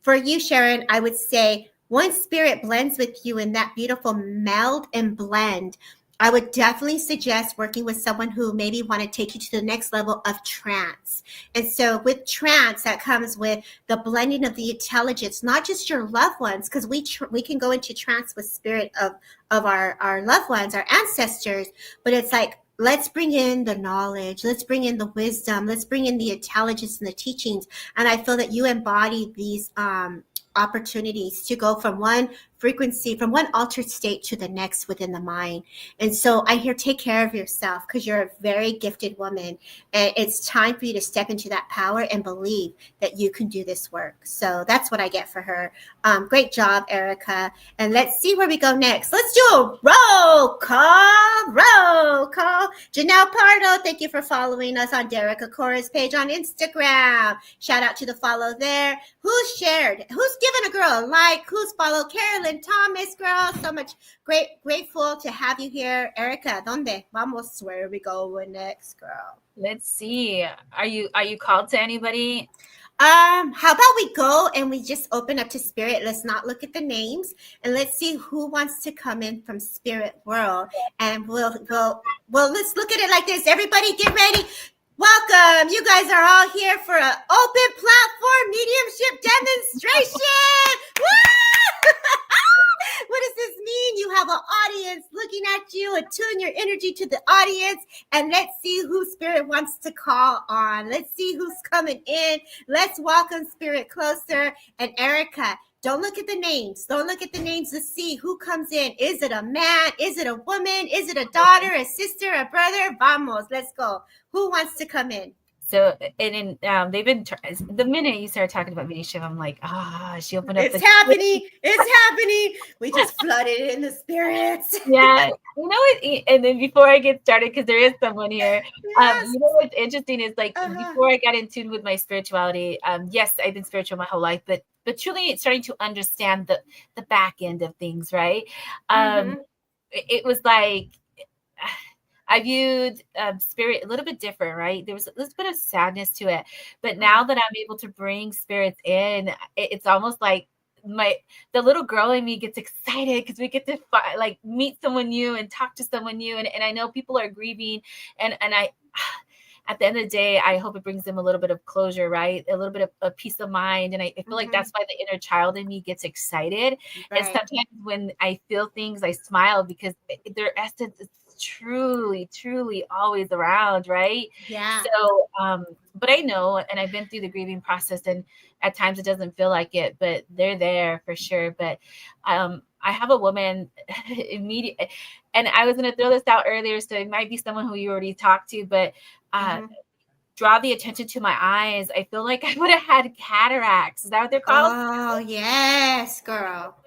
for you, Sharon, I would say once spirit blends with you in that beautiful meld and blend, I would definitely suggest working with someone who maybe want to take you to the next level of trance. And so with trance, that comes with the blending of the intelligence, not just your loved ones, because we can go into trance with spirit of our loved ones, our ancestors, but it's like, let's bring in the knowledge, let's bring in the wisdom, let's bring in the intelligence and the teachings. And I feel that you embody these opportunities to go from one frequency, from one altered state to the next within the mind. And so I hear, take care of yourself, because you're a very gifted woman, and it's time for you to step into that power and believe that you can do this work. So that's what I get for her. Great job, Erika. And let's see where we go next. Let's do a roll call. Roll call. Janelle Pardo, thank you for following us on Derek Akora's page on Instagram. Shout out to the follow there. Who's shared? Who's given a girl a like? Who's followed? Carolyn Thomas, girl. So much grateful to have you here. Erika, ¿dónde vamos? Where we go next, girl? Let's see. Are you called to anybody? How about we go and we just open up to spirit? Let's not look at the names, and let's see who wants to come in from spirit world. And we'll let's look at it like this. Everybody get ready. Welcome. You guys are all here for an open platform mediumship demonstration. Woo! What does this mean? You have an audience looking at you. Attune your energy to the audience, and let's see who spirit wants to call on. Let's see who's coming in. Let's welcome spirit closer. And Erika, don't look at the names. Don't look at the names to see who comes in. Is it a man? Is it a woman? Is it a daughter, a sister, a brother? Vamos, let's go. Who wants to come in? So, and they've been, the minute you started talking about mediumship, I'm like, she opened up. It's happening. It's happening. We just flooded in the spirits. Yeah. You know what? And then before I get started, because there is someone here, Yes. you know what's interesting is like before I got in tune with my spirituality, yes, I've been spiritual my whole life, but truly starting to understand the back end of things, right? It was like, I viewed spirit a little bit different, right? There was a little bit of sadness to it. But now that I'm able to bring spirits in, it's almost like the little girl in me gets excited because we get to like meet someone new and talk to someone new. And I know people are grieving. And I, at the end of the day, I hope it brings them a little bit of closure, right? A little bit of peace of mind. And I feel like that's why the inner child in me gets excited. Right. And sometimes when I feel things, I smile because their essence is truly always around, right? Yeah. So but I know, and I've been through the grieving process, and at times it doesn't feel like it, but they're there for sure. But I have a woman immediate, and I was going to throw this out earlier, so it might be someone who you already talked to, but draw the attention to my eyes, I feel like I would have had cataracts. Is that what they're called? Oh, yes, girl.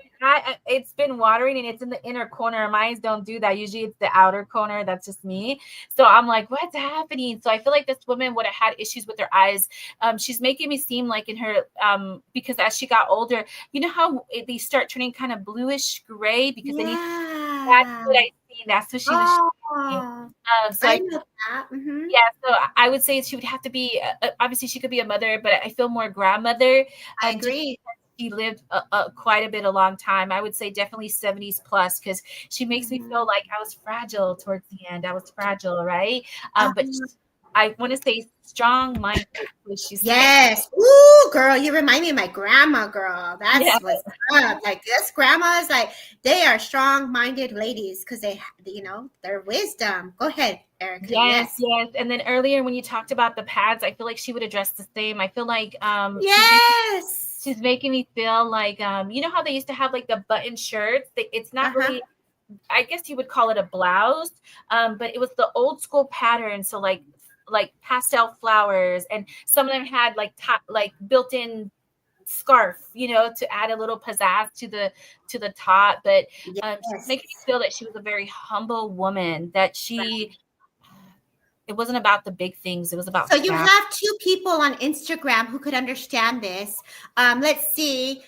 It's been watering and it's in the inner corner. My eyes don't do that. Usually it's the outer corner. That's just me. So I'm like, what's happening? So I feel like this woman would have had issues with her eyes. She's making me seem like in her, because as she got older, you know how they start turning kind of bluish gray because then that's Yeah. what I see. That's what she was showing me. Oh, So I know that. Mm-hmm. yeah, so I would say she would have to be, obviously she could be a mother, but I feel more grandmother. I Just agree. she lived quite a long time. I would say definitely 70s plus because she makes me feel like I was fragile towards the end. I was fragile, right? But I want to say strong-minded, which she said. Yes. Ooh, girl, you remind me of my grandma, girl. That's Yeah. what's up. Like this grandma's like they are strong-minded ladies because they, their wisdom. Go ahead, Erica. Yes. And then earlier when you talked about the pads, I feel like she would address the same. I feel like Yes. she's making me feel like you know how they used to have like the button shirts? It's not really, I guess you would call it a blouse, but it was the old school pattern. So like pastel flowers, and some of them had like built-in scarf, to add a little pizzazz to the top. But she's making me feel that she was a very humble woman, that it wasn't about the big things. It was about So you have two people on Instagram who could understand this. Let's see.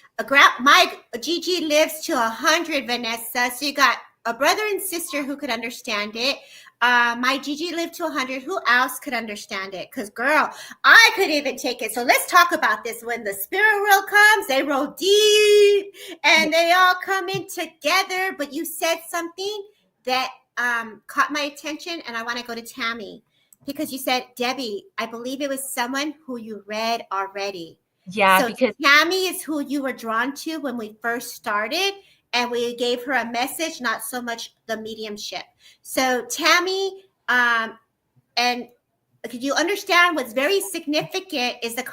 My Gigi lives to 100, Vanessa. So you got a brother and sister who could understand it. My Gigi lived to 100. Who else could understand it? Because, girl, I could even take it. So let's talk about this. When the spirit world comes, they roll deep and they all come in together. But you said something that caught my attention, and I want to go to Tammy. Because you said, Debbie, I believe it was someone who you read already. Yeah, so because Tammy is who you were drawn to when we first started, and we gave her a message, not so much the mediumship. So Tammy, and could you understand what's very significant is the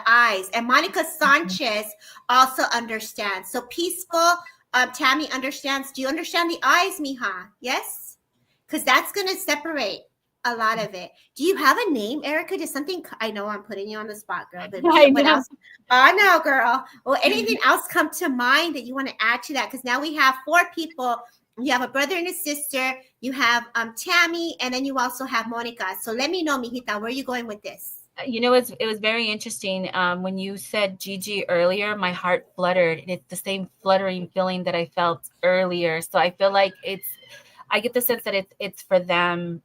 eyes, and Monica Sanchez also understands. So peaceful, Tammy understands. Do you understand the eyes, mija? Yes, because that's going to separate a lot of it. Do you have a name, Erica? Just something, I know I'm putting you on the spot, girl, but what else? Oh, no, girl. Well, anything else come to mind that you want to add to that? Because now we have 4 people. You have a brother and a sister. You have Tammy, and then you also have Monica. So let me know, mijita, where are you going with this? It was very interesting. When you said Gigi earlier, my heart fluttered. It's the same fluttering feeling that I felt earlier. So I feel like I get the sense that it's for them.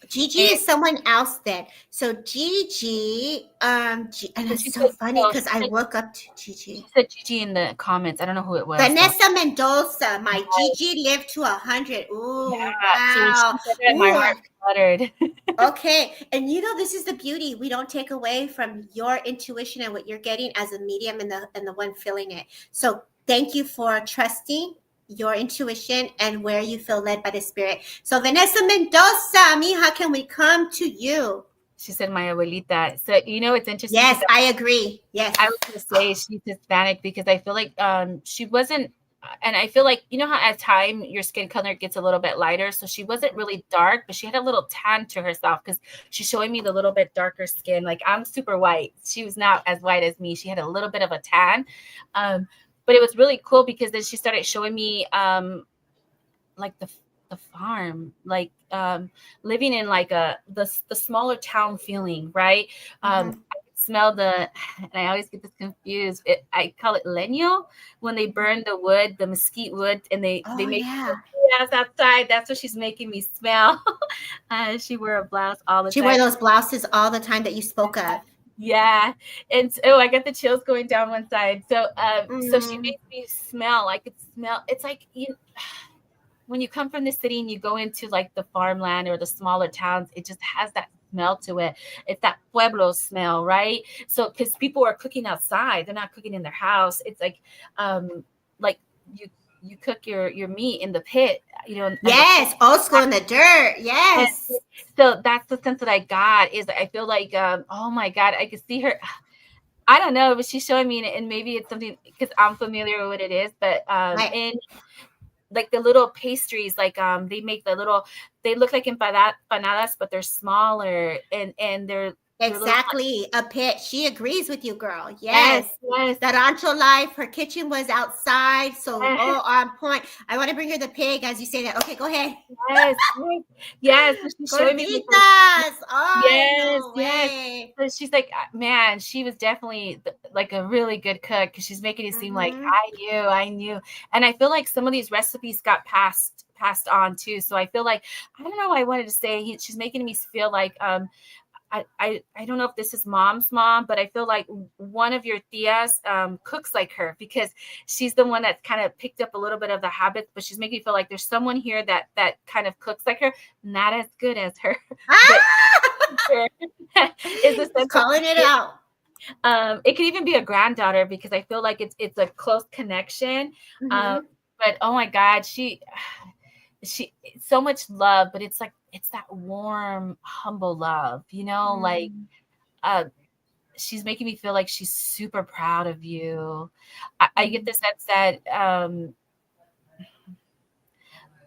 Gigi is someone else then. So Gigi, and it's so funny because I woke up to Gigi. She said Gigi in the comments. I don't know who it was. Vanessa Mendoza, my Gigi lived to 100. Ooh, yeah, wow. So my heart fluttered. Okay. And this is the beauty. We don't take away from your intuition and what you're getting as a medium and the one feeling it. So thank you for trusting your intuition and where you feel led by the spirit. So Vanessa Mendoza, mija, can we come to you? She said my abuelita. So it's interesting. Yes, I agree. Yes, I was going to say she's Hispanic because I feel like she wasn't, and I feel like how at time your skin color gets a little bit lighter, so she wasn't really dark, but she had a little tan to herself because she's showing me the little bit darker skin. Like I'm super white. She was not as white as me. She had a little bit of a tan. But it was really cool because then she started showing me like the farm, like living in like the smaller town feeling, right? I could smell and I always get this confused. I call it leño when they burn the wood, the mesquite wood, and they make gas outside. That's what she's making me smell. She wore a blouse all the time. She wore those blouses all the time that you spoke of. Yeah. And I got the chills going down one side. So so she makes me smell. I could smell. It's like when you come from the city and you go into like the farmland or the smaller towns, it just has that smell to it. It's that pueblo smell, right? So because people are cooking outside, they're not cooking in their house. It's like you cook your meat in the pit, Yes, old school in the dirt. Yes. So that's the sense that I got is I feel like, oh my God, I could see her. I don't know, but she's showing me, and maybe it's something because I'm familiar with what it is, but like the little pastries, like they make the little, they look like empanadas, but they're smaller, and they're little. Exactly. A pit. She agrees with you, girl. Yes, Yes. yes, That Rancho life. Her kitchen was outside. So, yes, oh, on point. I want to bring her the pig as you say that. Okay, go ahead. yes, yes, yes. So she's showing me like Gorditas. Oh, yes, no yes. way. So she's like, man, she was definitely like a really good cook, because she's making it seem like Mm-hmm. I knew. And I feel like some of these recipes got passed on too. So I feel like, I don't know why I wanted to say, she's making me feel like I don't know if this is mom's mom, but I feel like one of your tias cooks like her, because she's the one that's kind of picked up a little bit of the habits, but she's making me feel like there's someone here that kind of cooks like her, not as good as her, but Ah! is the sense that Calling it out. it could even be a granddaughter, because I feel like it's a close connection. Um, Mm-hmm. but oh my God, she so much love, but it's like it's that warm, humble love, like Mm-hmm. uh she's making me feel like she's super proud of you. I get the sense that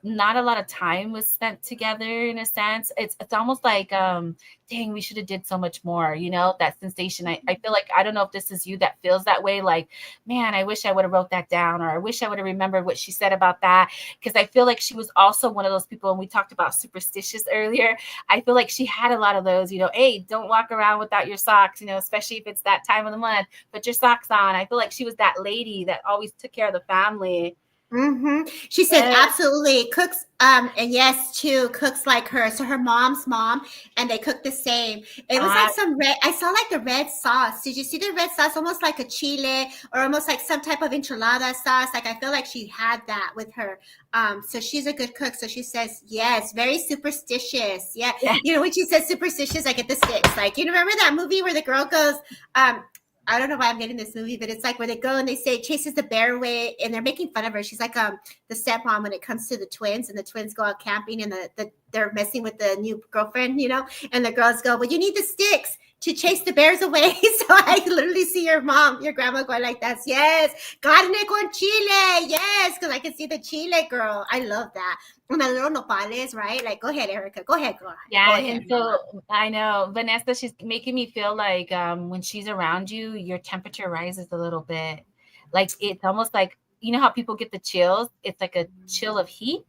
not a lot of time was spent together, in a sense. It's almost like dang, we should have did so much more, that sensation. I feel like, I don't know if this is you that feels that way, like, man, I wish I would have wrote that down, or I wish I would have remembered what she said about that, because I feel like she was also one of those people, and we talked about superstitious earlier. I feel like she had a lot of those, hey, don't walk around without your socks, especially if it's that time of the month, put your socks on. I feel like she was that lady that always took care of the family. Mm-hmm. She says Yeah. absolutely cooks. And yes, too, cooks like her. So her mom's mom, and they cook the same. It was like some red. I saw like the red sauce. Did you see the red sauce? Almost like a chile, or almost like some type of enchilada sauce. Like I feel like she had that with her. So she's a good cook. So she says yes, very superstitious. Yeah, Yeah. when she says superstitious, I get the sticks. Like remember that movie where the girl goes, I don't know why I'm getting this movie, but it's like where they go and they say chases the bear away, and they're making fun of her. She's like the stepmom when it comes to the twins, and the twins go out camping, and they're messing with the new girlfriend, and the girls go, well, you need the sticks to chase the bears away. So I literally see your grandma going like that. Yes, carne con chile. Yes, because I can see the chile girl. I love that. And the little nopales, right? Like, go ahead, Erica. Go ahead, girl. Yeah, Go ahead. and so I know Vanessa, she's making me feel like when she's around you, your temperature rises a little bit. Like it's almost like, how people get the chills? It's like a chill of heat.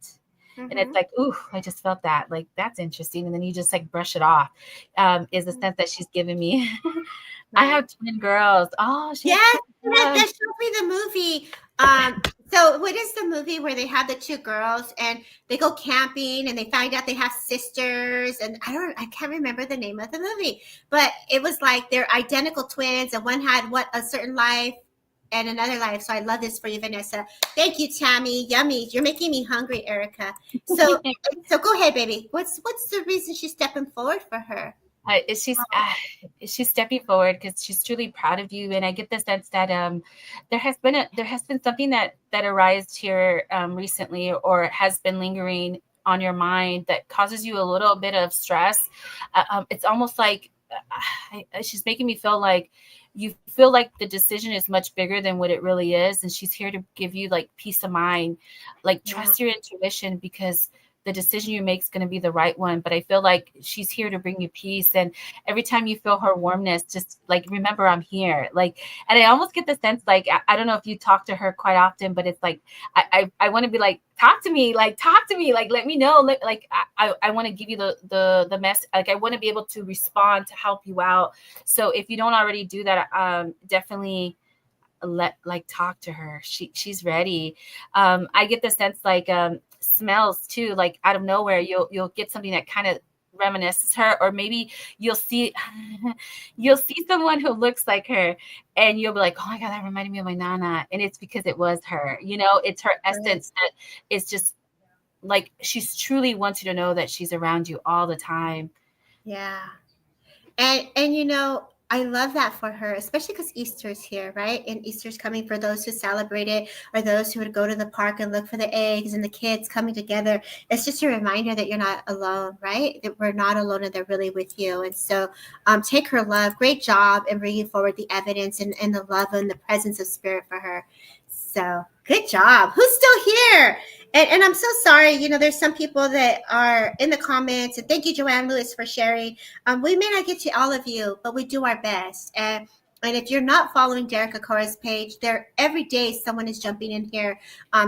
And it's Mm-hmm. like, ooh, I just felt that. Like, that's interesting. And then you just like brush it off. Is the sense that she's giving me. I Right. have twin girls. Oh, she has Yes, twin that girls. showed me the movie. So what is the movie where they have the two girls and they go camping and they find out they have sisters, and I can't remember the name of the movie, but it was like they're identical twins, and one had a certain life and another life. So I love this for you, Vanessa. Thank you, Tammy. Yummy. You're making me hungry, Erica. So go ahead, baby. What's the reason she's stepping forward for her? She's stepping forward because she's truly proud of you, and I get the sense that there has been something that arisen here recently, or has been lingering on your mind, that causes you a little bit of stress. It's almost like she's making me feel like you feel like the decision is much bigger than what it really is, and she's here to give you like peace of mind, like trust your intuition, because the decision you make is going to be the right one. But I feel like she's here to bring you peace. And every time you feel her warmness, just like, remember, I'm here. Like, and I almost get the sense, like, I don't know if you talk to her quite often, but it's like, I want to be like, talk to me, like, let me know. I want to give you the mess. Like, I want to be able to respond to help you out. So if you don't already do that, definitely talk to her. She's ready. I get the sense like smells too, like out of nowhere you'll get something that kind of reminisces her, or maybe you'll see someone who looks like her, and you'll be like, oh my God, that reminded me of my nana. And it's because it was her. It's her essence that is just like, she's truly wants you to know that she's around you all the time. Yeah. And I love that for her, especially because Easter's here, right? And Easter's coming for those who celebrate it, or those who would go to the park and look for the eggs, and the kids coming together. It's just a reminder that you're not alone, right? That we're not alone, and they're really with you. And so take her love. Great job in bringing forward the evidence and the love and the presence of spirit for her. So good job. Who's still here? And I'm so sorry. There's some people that are in the comments, and thank you, Joanne Lewis, for sharing. We may not get to all of you, but we do our best. And if you're not following Derek Akora's page, there every day someone is jumping in here,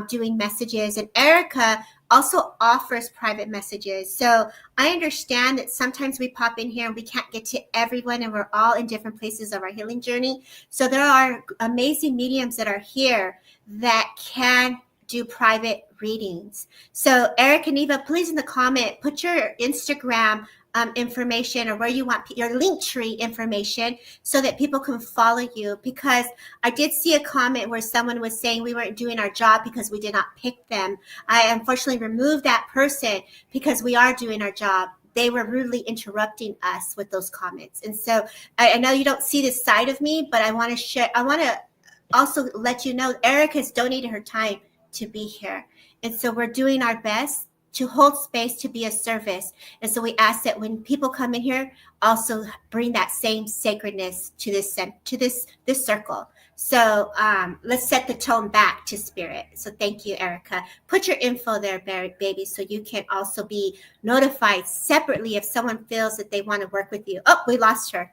doing messages. And Erika also offers private messages. So I understand that sometimes we pop in here and we can't get to everyone, and we're all in different places of our healing journey. So there are amazing mediums that are here that can do private readings. So Erika, Neva, please in the comment, put your Instagram information, or where you want your link tree information, so that people can follow you. Because I did see a comment where someone was saying we weren't doing our job because we did not pick them. I unfortunately removed that person because we are doing our job. They were rudely interrupting us with those comments. And so I know you don't see this side of me, but I want to share. I want to also let you know Erika has donated her time to be here. And so we're doing our best to hold space, to be a service. And so we ask that when people come in here, also bring that same sacredness to this circle. So let's set the tone back to spirit. So thank you, Erika. Put your info there, baby, so you can also be notified separately if someone feels that they want to work with you. Oh, we lost her.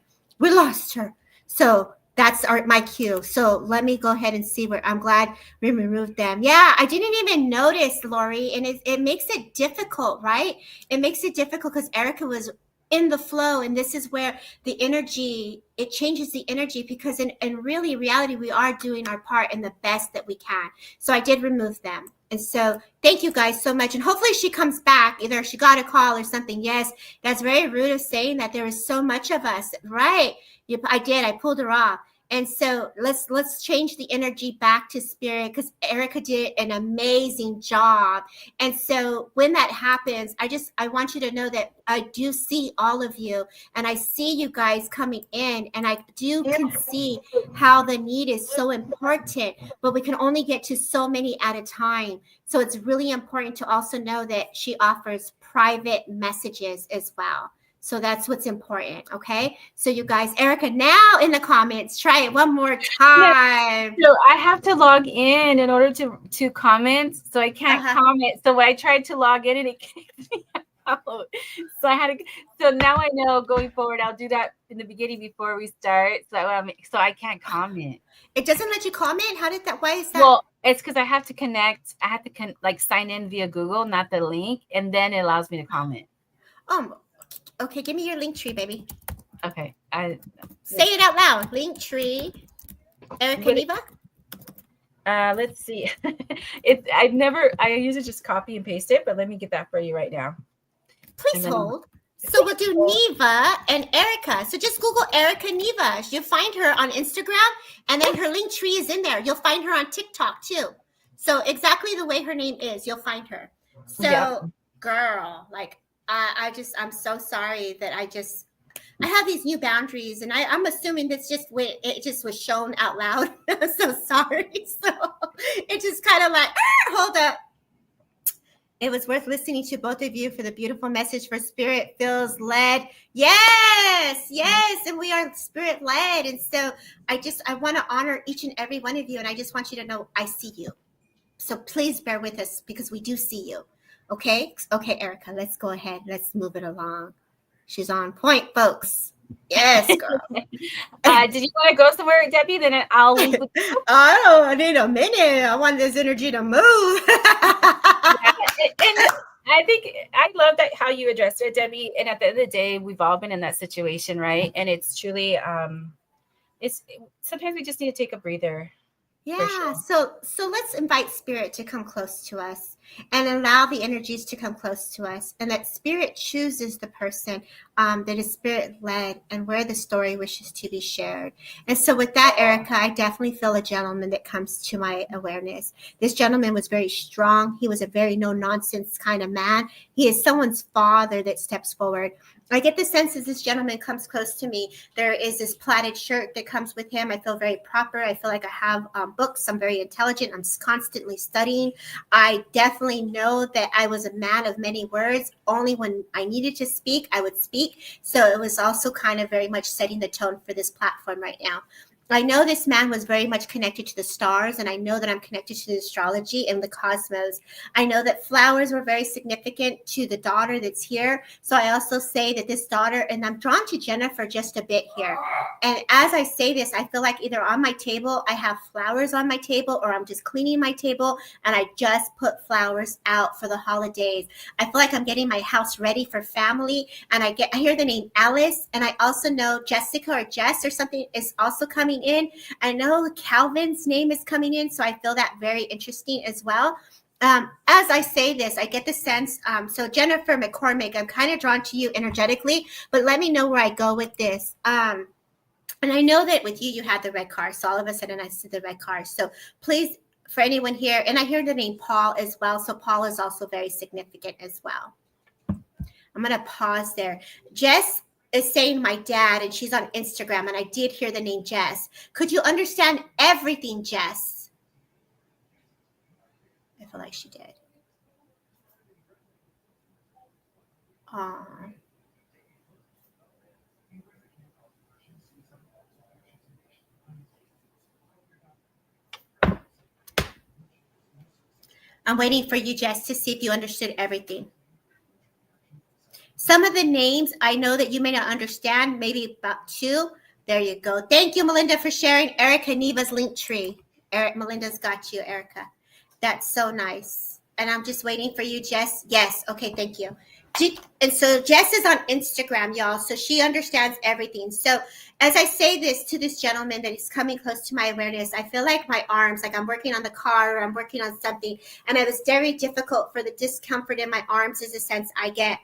So that's my cue. So let me go ahead and see where. I'm glad we removed them. Yeah, I didn't even notice, Lori, and it makes it difficult, right? It makes it difficult because Erika was in the flow, and this is where the energy, it changes the energy, because in really reality, we are doing our part in the best that we can. So I did remove them. And so thank you guys so much. And hopefully she comes back. Either she got a call or something. Yes, that's very rude of saying that. There is so much of us, right? I pulled her off. And so let's change the energy back to spirit, because Erika did an amazing job. And so when that happens, I want you to know that I do see all of you, and I see you guys coming in, and I can see how the need is so important, but we can only get to so many at a time. So it's really important to also know that she offers private messages as well. So that's what's important, okay? So you guys, Erika, now in the comments, try it one more time. So I have to log in order to comment, so I can't comment. So I tried to log in and it kicked me out. So I had to. So now I know going forward, I'll do that in the beginning before we start. So I can't comment. It doesn't let you comment? How did that? Why is that? Well, it's because I have to connect. I have to sign in via Google, not the link, and then it allows me to comment. Okay, give me your link tree, baby. Okay. Say it out loud. Link tree. Erika, Neva? Let's see. I usually just copy and paste it, but let me get that for you right now. Please hold. So we'll do Neva and Erika. So just Google Erika Neva. You'll find her on Instagram, and then her link tree is in there. You'll find her on TikTok too. So exactly the way her name is, you'll find her. So girl, like, I'm so sorry that I have these new boundaries, and I'm assuming that's just when it just was shown out loud. I'm so sorry. So it just kind of like, hold up. It was worth listening to both of you for the beautiful message, for spirit feels led. Yes. And we are spirit led. And so I want to honor each and every one of you. And I just want you to know I see you. So please bear with us, because we do see you. Okay, Erika, let's go ahead. Let's move it along. She's on point, folks. Yes, girl. Did you want to go somewhere, Debbie? Then I'll leave with you. Oh, I need a minute. I want this energy to move. And I think I love that how you addressed it, Debbie. And at the end of the day, we've all been in that situation, right? And it's truly, sometimes we just need to take a breather. Yeah. Sure. So let's invite spirit to come close to us, and allow the energies to come close to us, and that spirit chooses the person that is spirit led and where the story wishes to be shared. And so with that, Erika, I definitely feel a gentleman that comes to my awareness. This gentleman was very strong. He was a very no nonsense kind of man. He is someone's father that steps forward. I get the sense as this gentleman comes close to me, there is this plaited shirt that comes with him. I feel very proper. I feel like I have books. I'm very intelligent. I'm constantly studying. I definitely know that I was a man of many words. Only when I needed to speak, I would speak. So it was also kind of very much setting the tone for this platform right now. I know this man was very much connected to the stars, and I know that I'm connected to the astrology and the cosmos. I know that flowers were very significant to the daughter that's here. So I also say that this daughter, and I'm drawn to Jennifer just a bit here. And as I say this, I feel like either on my table, I have flowers on my table, or I'm just cleaning my table and I just put flowers out for the holidays. I feel like I'm getting my house ready for family. And I hear the name Alice, and I also know Jessica or Jess or something is also coming in. I know Calvin's name is coming in, so I feel that very interesting as well. As I say this, I get the sense. So Jennifer McCormick, I'm kind of drawn to you energetically, but let me know where I go with this. And I know that with you, you had the red car. So all of a sudden, I see the red car. So please, for anyone here, and I hear the name Paul as well. So Paul is also very significant as well. I'm going to pause there. Jess is saying my dad, and she's on Instagram, and I did hear the name Jess. Could you understand everything, Jess? I feel like she did. Aww. I'm waiting for you, Jess, to see if you understood everything. Some of the names I know that you may not understand, maybe about two. There you go. Thank you, Melinda, for sharing Erika Neva's link tree. Melinda's got you, Erika. That's so nice. And I'm just waiting for you, Jess. Yes. Okay. Thank you. And so Jess is on Instagram, y'all. So she understands everything. So as I say this to this gentleman that is coming close to my awareness, I feel like my arms, like I'm working on the car or I'm working on something. And it was very difficult for the discomfort in my arms is a sense I get.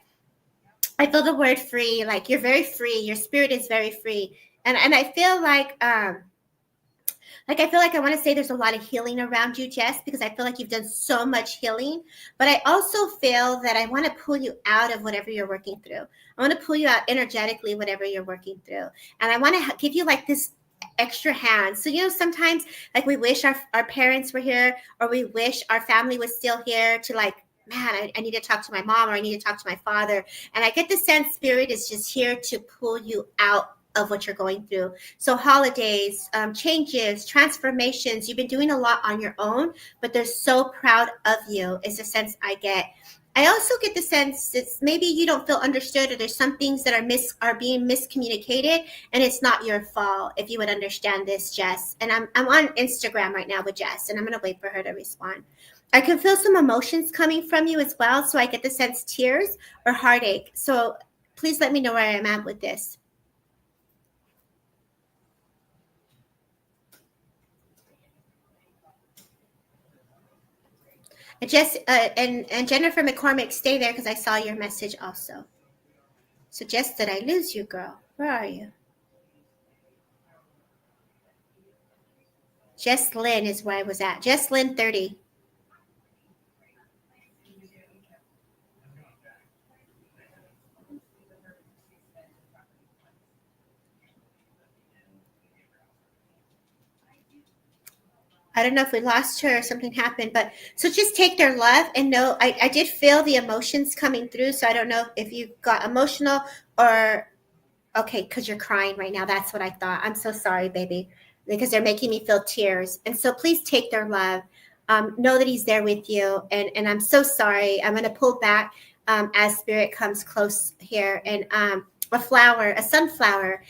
I feel the word free, like you're very free. Your spirit is very free. And I feel like I feel like I want to say there's a lot of healing around you, Jess, because I feel like you've done so much healing. But I also feel that I want to pull you out of whatever you're working through. I want to pull you out energetically, whatever you're working through. And I want to give you like this extra hand. So, sometimes like we wish our parents were here, or we wish our family was still here to like, man, I need to talk to my mom, or I need to talk to my father. And I get the sense spirit is just here to pull you out of what you're going through. So holidays, changes, transformations, you've been doing a lot on your own, but they're so proud of you is the sense I get. I also get the sense it's maybe you don't feel understood, or there's some things that are being miscommunicated, and it's not your fault, if you would understand this, Jess. And I'm on Instagram right now with Jess, and I'm going to wait for her to respond. I can feel some emotions coming from you as well. So I get the sense tears or heartache. So please let me know where I am at with this. And Jess and Jennifer McCormick, stay there because I saw your message also. So Jess, did I lose you, girl? Where are you? Jess Lynn is where I was at. Jess Lynn 30. I don't know if we lost her or something happened, but so just take their love and know I did feel the emotions coming through. So I don't know if you got emotional or okay, because you're crying right now. That's what I thought. I'm so sorry, baby, because they're making me feel tears. And so please take their love. Know that he's there with you. And I'm so sorry. I'm going to pull back as spirit comes close here. And a flower, a sunflower,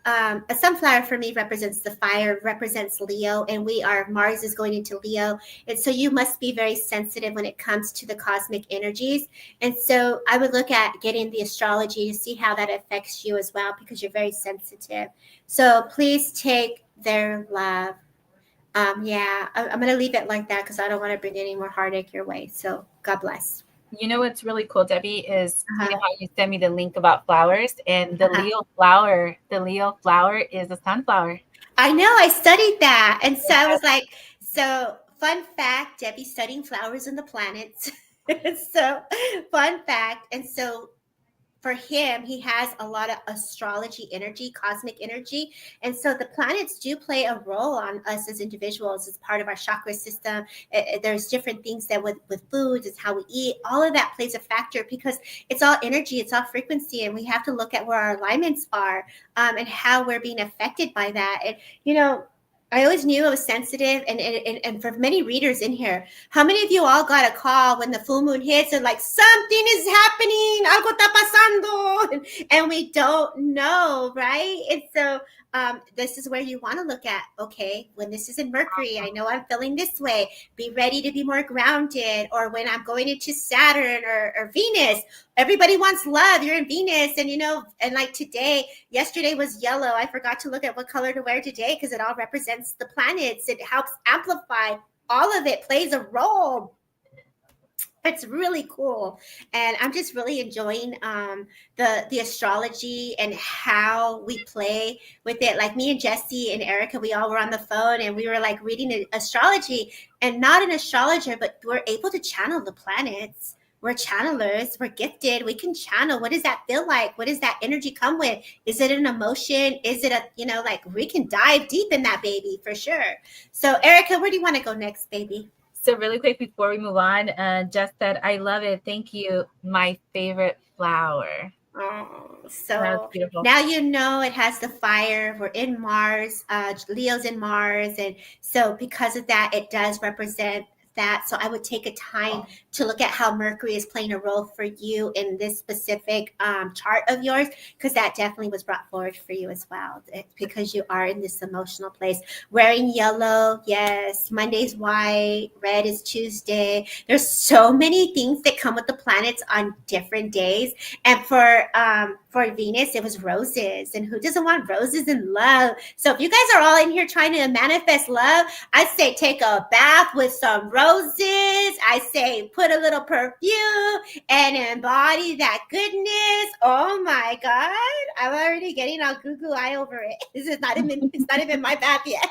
a sunflower for me represents the fire, represents Leo, and Mars is going into Leo. And so you must be very sensitive when it comes to the cosmic energies. And so I would look at getting the astrology to see how that affects you as well, because you're very sensitive. So please take their love. I'm going to leave it like that because I don't want to bring any more heartache your way. So God bless. You know what's really cool, Debbie, is you know how you sent me the link about flowers, and the Leo flower is a sunflower. I know, I studied that. And so I was like, so fun fact, Debbie's studying flowers and the planets. So fun fact. And so for him, he has a lot of astrology energy, cosmic energy. And so the planets do play a role on us as individuals as part of our chakra system. There's different things that with foods, it's how we eat. All of that plays a factor because it's all energy, it's all frequency. And we have to look at where our alignments are and how we're being affected by that. And, I always knew I was sensitive, and for many readers in here, how many of you all got a call when the full moon hits and like something is happening, algo está pasando, and we don't know, right? And so this is where you want to look at, okay, when this is in Mercury, I know I'm feeling this way. Be ready to be more grounded. Or when I'm going into Saturn or Venus, everybody wants love. You're in Venus, and and like yesterday was yellow. I forgot to look at what color to wear today because it all represents the planets. It helps amplify. All of it plays a role. It's really cool, and I'm just really enjoying the astrology and how we play with it. Like me and Jesse and Erika, we all were on the phone and we were like reading astrology, and not an astrologer, but we're able to channel the planets. We're channelers. We're gifted. We can channel. What does that feel like? What does that energy come with? Is it an emotion? Is it like we can dive deep in that baby for sure. So Erika, where do you want to go next, baby? So really quick before we move on, Jess said, I love it. Thank you. My favorite flower. Oh, so now it has the fire. We're in Mars. Leo's in Mars. And so because of that, it does represent that. So I would take a time to look at how Mercury is playing a role for you in this specific chart of yours, because that definitely was brought forward for you as well, because you are in this emotional place. Wearing yellow, yes. Monday's white, red is Tuesday. There's so many things that come with the planets on different days. And for Venus, it was roses. And who doesn't want roses and love? So if you guys are all in here trying to manifest love, I'd say take a bath with some roses. I say put a little perfume and embody that goodness. Oh my God. I'm already getting all goo-goo-eye over it. It's not even my bath yet.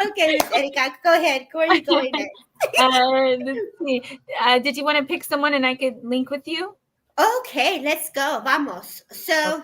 Okay, Miss Erika, go ahead. Where are you going next? Let's see. Did you want to pick someone and I could link with you? Okay, let's go. Vamos. So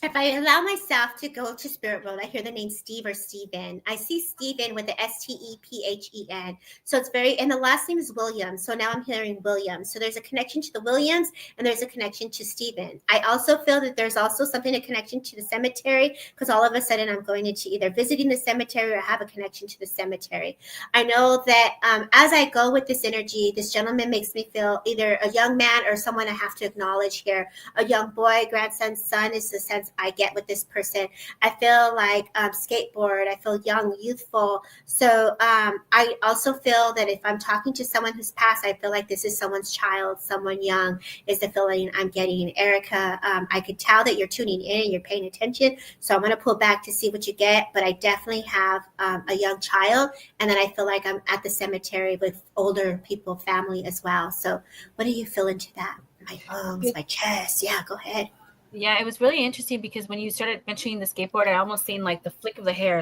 if I allow myself to go to spirit world, I hear the name Steve or Steven. I see Steven with the Stephen. So it's and the last name is Williams. So now I'm hearing Williams. So there's a connection to the Williams and there's a connection to Steven. I also feel that there's also a connection to the cemetery, because all of a sudden I'm going into either visiting the cemetery or have a connection to the cemetery. I know that as I go with this energy, this gentleman makes me feel either a young man or someone I have to acknowledge here. A young boy, grandson, son is the sense I get with this person. I feel like skateboard. I feel young, youthful. So I also feel that if I'm talking to someone who's passed, I feel like this is someone's child, someone young is the feeling I'm getting. Erika, I could tell that you're tuning in and you're paying attention. So I'm going to pull back to see what you get. But I definitely have a young child. And then I feel like I'm at the cemetery with older people, family as well. So what do you feel into that? My lungs, my chest. Yeah, go ahead. Yeah, it was really interesting because when you started mentioning the skateboard, I almost seen like the flick of the hair.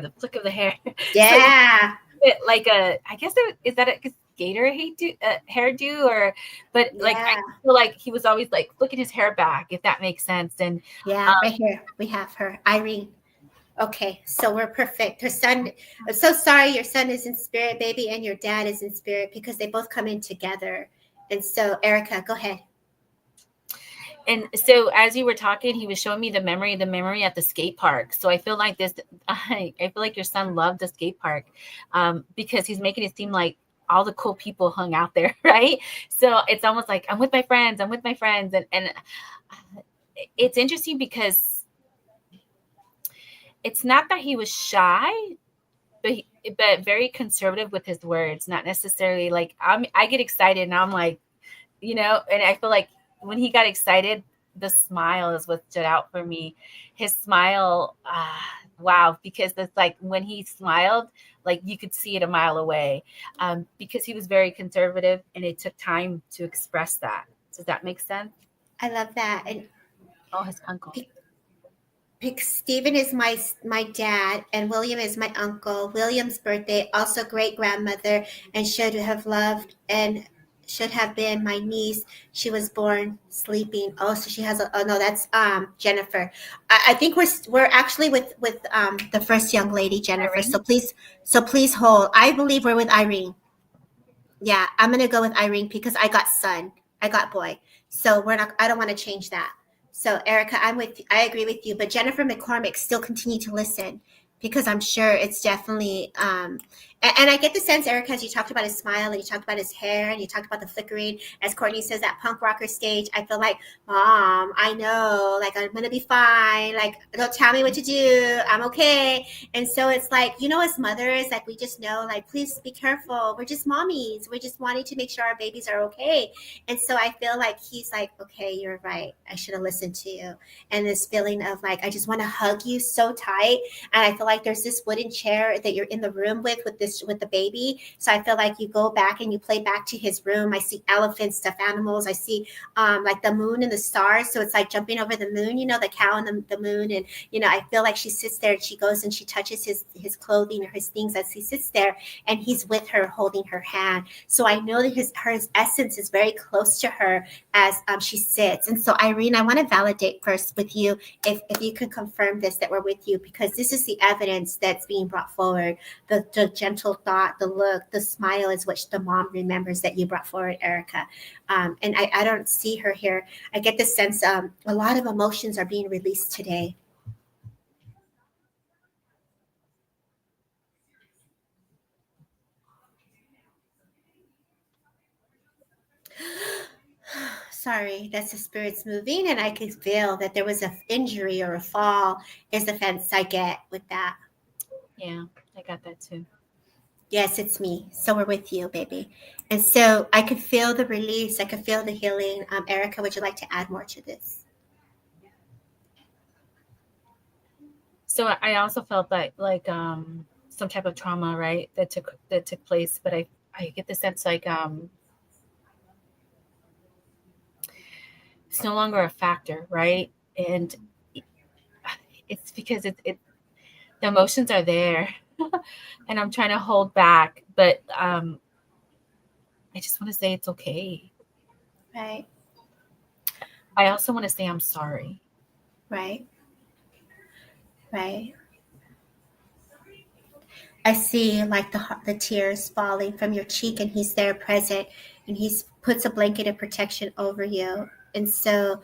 Yeah. So like I guess is that a skater hairdo but like I feel like he was always like flicking his hair back, if that makes sense. And yeah, right here we have her, Irene. Okay, so we're perfect. Her son, I'm so sorry, your son is in spirit, baby, and your dad is in spirit, because they both come in together. And so Erika, go ahead. And so as you were talking, he was showing me the memory at the skate park. So I feel like I feel like your son loved the skate park because he's making it seem like all the cool people hung out there, right? So it's almost like I'm with my friends. And it's interesting because it's not that he was shy, but very conservative with his words, not necessarily like I get excited and I'm like, and I feel like when he got excited, the smile is what stood out for me. His smile, wow, because it's like when he smiled, like you could see it a mile away, because he was very conservative and it took time to express that. Does that make sense? I love that. And his uncle. Stephen is my dad, and William is my uncle. William's birthday, also great grandmother, and should have loved and should have been my niece. She was born sleeping. Oh, so she has a. Oh no, that's Jennifer. I think we're actually with the first young lady, Jennifer. Irene? So please hold. I believe we're with Irene. Yeah, I'm gonna go with Irene because I got son, I got boy. So we're not. I don't want to change that. So Erica, I agree with you. But Jennifer McCormick still continue to listen because I'm sure it's definitely. And I get the sense, Erica, as you talked about his smile and you talked about his hair and you talked about the flickering, as Courtney says, that punk rocker stage. I feel like, Mom, I know, like I'm gonna be fine. Like don't tell me what to do. I'm okay. And so it's like, as mothers, like we just know, like, please be careful. We're just mommies. We're just wanting to make sure our babies are okay. And so I feel like he's like, okay, you're right. I should have listened to you. And this feeling of like, I just want to hug you so tight. And I feel like there's this wooden chair that you're in the room with the baby. So I feel like you go back and you play back to his room. I see elephants, stuffed animals. I see like the moon and the stars. So it's like jumping over the moon, the cow and the moon. And, I feel like she sits there and she goes and she touches his clothing or his things as he sits there and he's with her holding her hand. So I know that his essence is very close to her as she sits. And so Irene, I want to validate first with you if you could confirm this, that we're with you, because this is the evidence that's being brought forward. The gentle thought, the look, the smile is what the mom remembers that you brought forward, Erica. And I don't see her here. I get the sense a lot of emotions are being released today. Sorry, that's the spirits moving, and I could feel that there was an injury or a fall is the fence I get with that. Yeah, I got that too. Yes, it's me. So we're with you, baby. And so I could feel the release. I could feel the healing. Erica, would you like to add more to this? So I also felt like some type of trauma, right, that took place, but I get the sense like it's no longer a factor, right? And it's because the emotions are there and I'm trying to hold back, but I just want to say it's okay. Right. I also want to say I'm sorry. Right. Right. I see like the tears falling from your cheek, and he's there present, and he puts a blanket of protection over you. And so,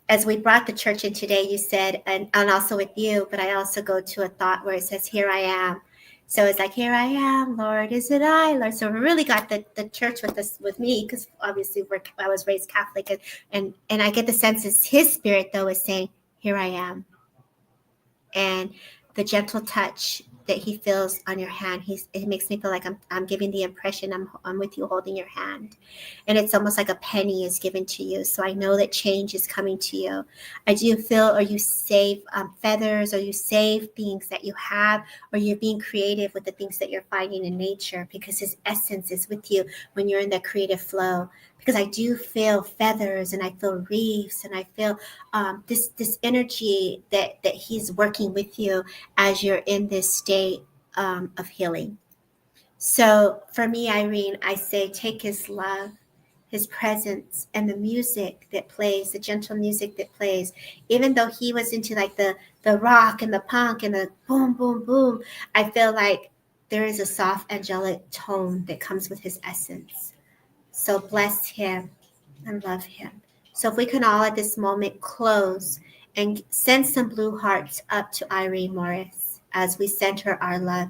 as we brought the church in today, you said, and also with you, but I also go to a thought where it says, here I am. So it's like, here I am, Lord, is it I, Lord? So we really got the church with me, because obviously I was raised Catholic, and I get the sense is his spirit, though, is saying, here I am. And the gentle touch that he feels on your hand, it makes me feel like I'm giving the impression I'm with you holding your hand. And it's almost like a penny is given to you. So I know that change is coming to you. I do feel, or you save feathers, or you save things that you have, or you're being creative with the things that you're finding in nature, because his essence is with you when you're in that creative flow. Because I do feel feathers, and I feel reefs, and I feel this energy that he's working with you as you're in this state of healing. So for me, Irene, I say take his love, his presence, and the music that plays, the gentle music that plays. Even though he was into like the rock and the punk and the boom, boom, boom, I feel like there is a soft angelic tone that comes with his essence. So bless him and love him. So if we can all at this moment close and send some blue hearts up to Irene Morris as we send her our love.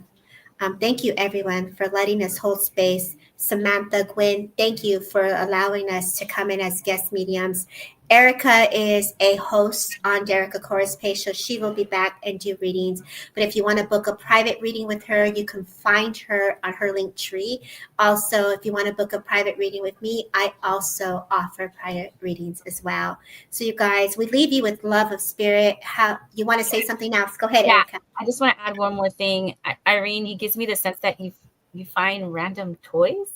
Thank you, everyone, for letting us hold space. Samantha, Gwen, thank you for allowing us to come in as guest mediums. Erika is a host on Derek Akora's page, so she will be back and do readings. But if you want to book a private reading with her, you can find her on her link tree. Also, if you want to book a private reading with me, I also offer private readings as well. So you guys, we leave you with love of spirit. How you want to say something else? Go ahead, Erika. I just want to add one more thing. Irene, he gives me the sense that you find random toys.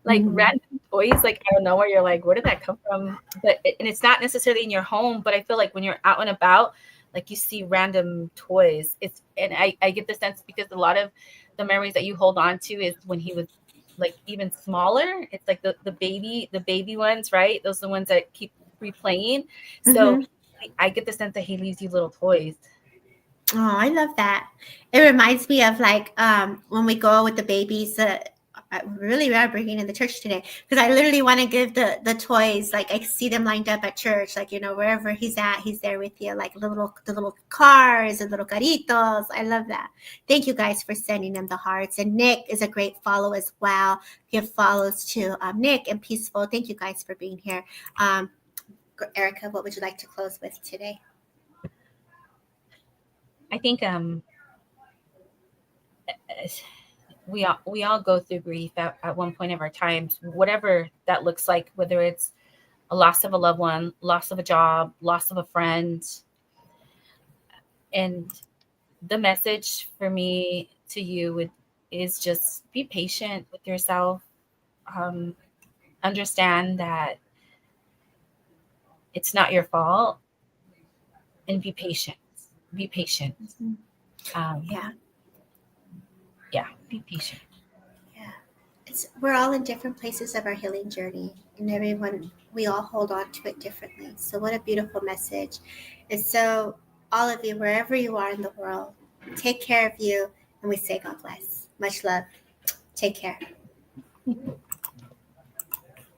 Like random toys, like I don't know where you're like, where did that come from? But and it's not necessarily in your home, but I feel like when you're out and about, like you see random toys. And I get the sense because a lot of the memories that you hold on to is when he was like even smaller. It's like the baby ones, right? Those are the ones that keep replaying. So I get the sense that he leaves you little toys. Oh, I love that. It reminds me of like when we go with the babies. Really, we are bringing in the church today because I literally want to give the toys. Like I see them lined up at church, like wherever he's at, he's there with you. Like the little cars and little caritos. I love that. Thank you guys for sending them the hearts. And Nick is a great follow as well. Give follows to Nick and Peaceful. Thank you guys for being here. Erika, what would you like to close with today? I think we all go through grief at one point of our times, whatever that looks like, whether it's a loss of a loved one, loss of a job, loss of a friend. And the message for me to you is just be patient with yourself. Understand that it's not your fault, and be patient. Be patient. Yeah. Yeah, be patient. Yeah. We're all in different places of our healing journey, and we all hold on to it differently. So what a beautiful message. And so all of you, wherever you are in the world, take care of you, and we say God bless. Much love. Take care.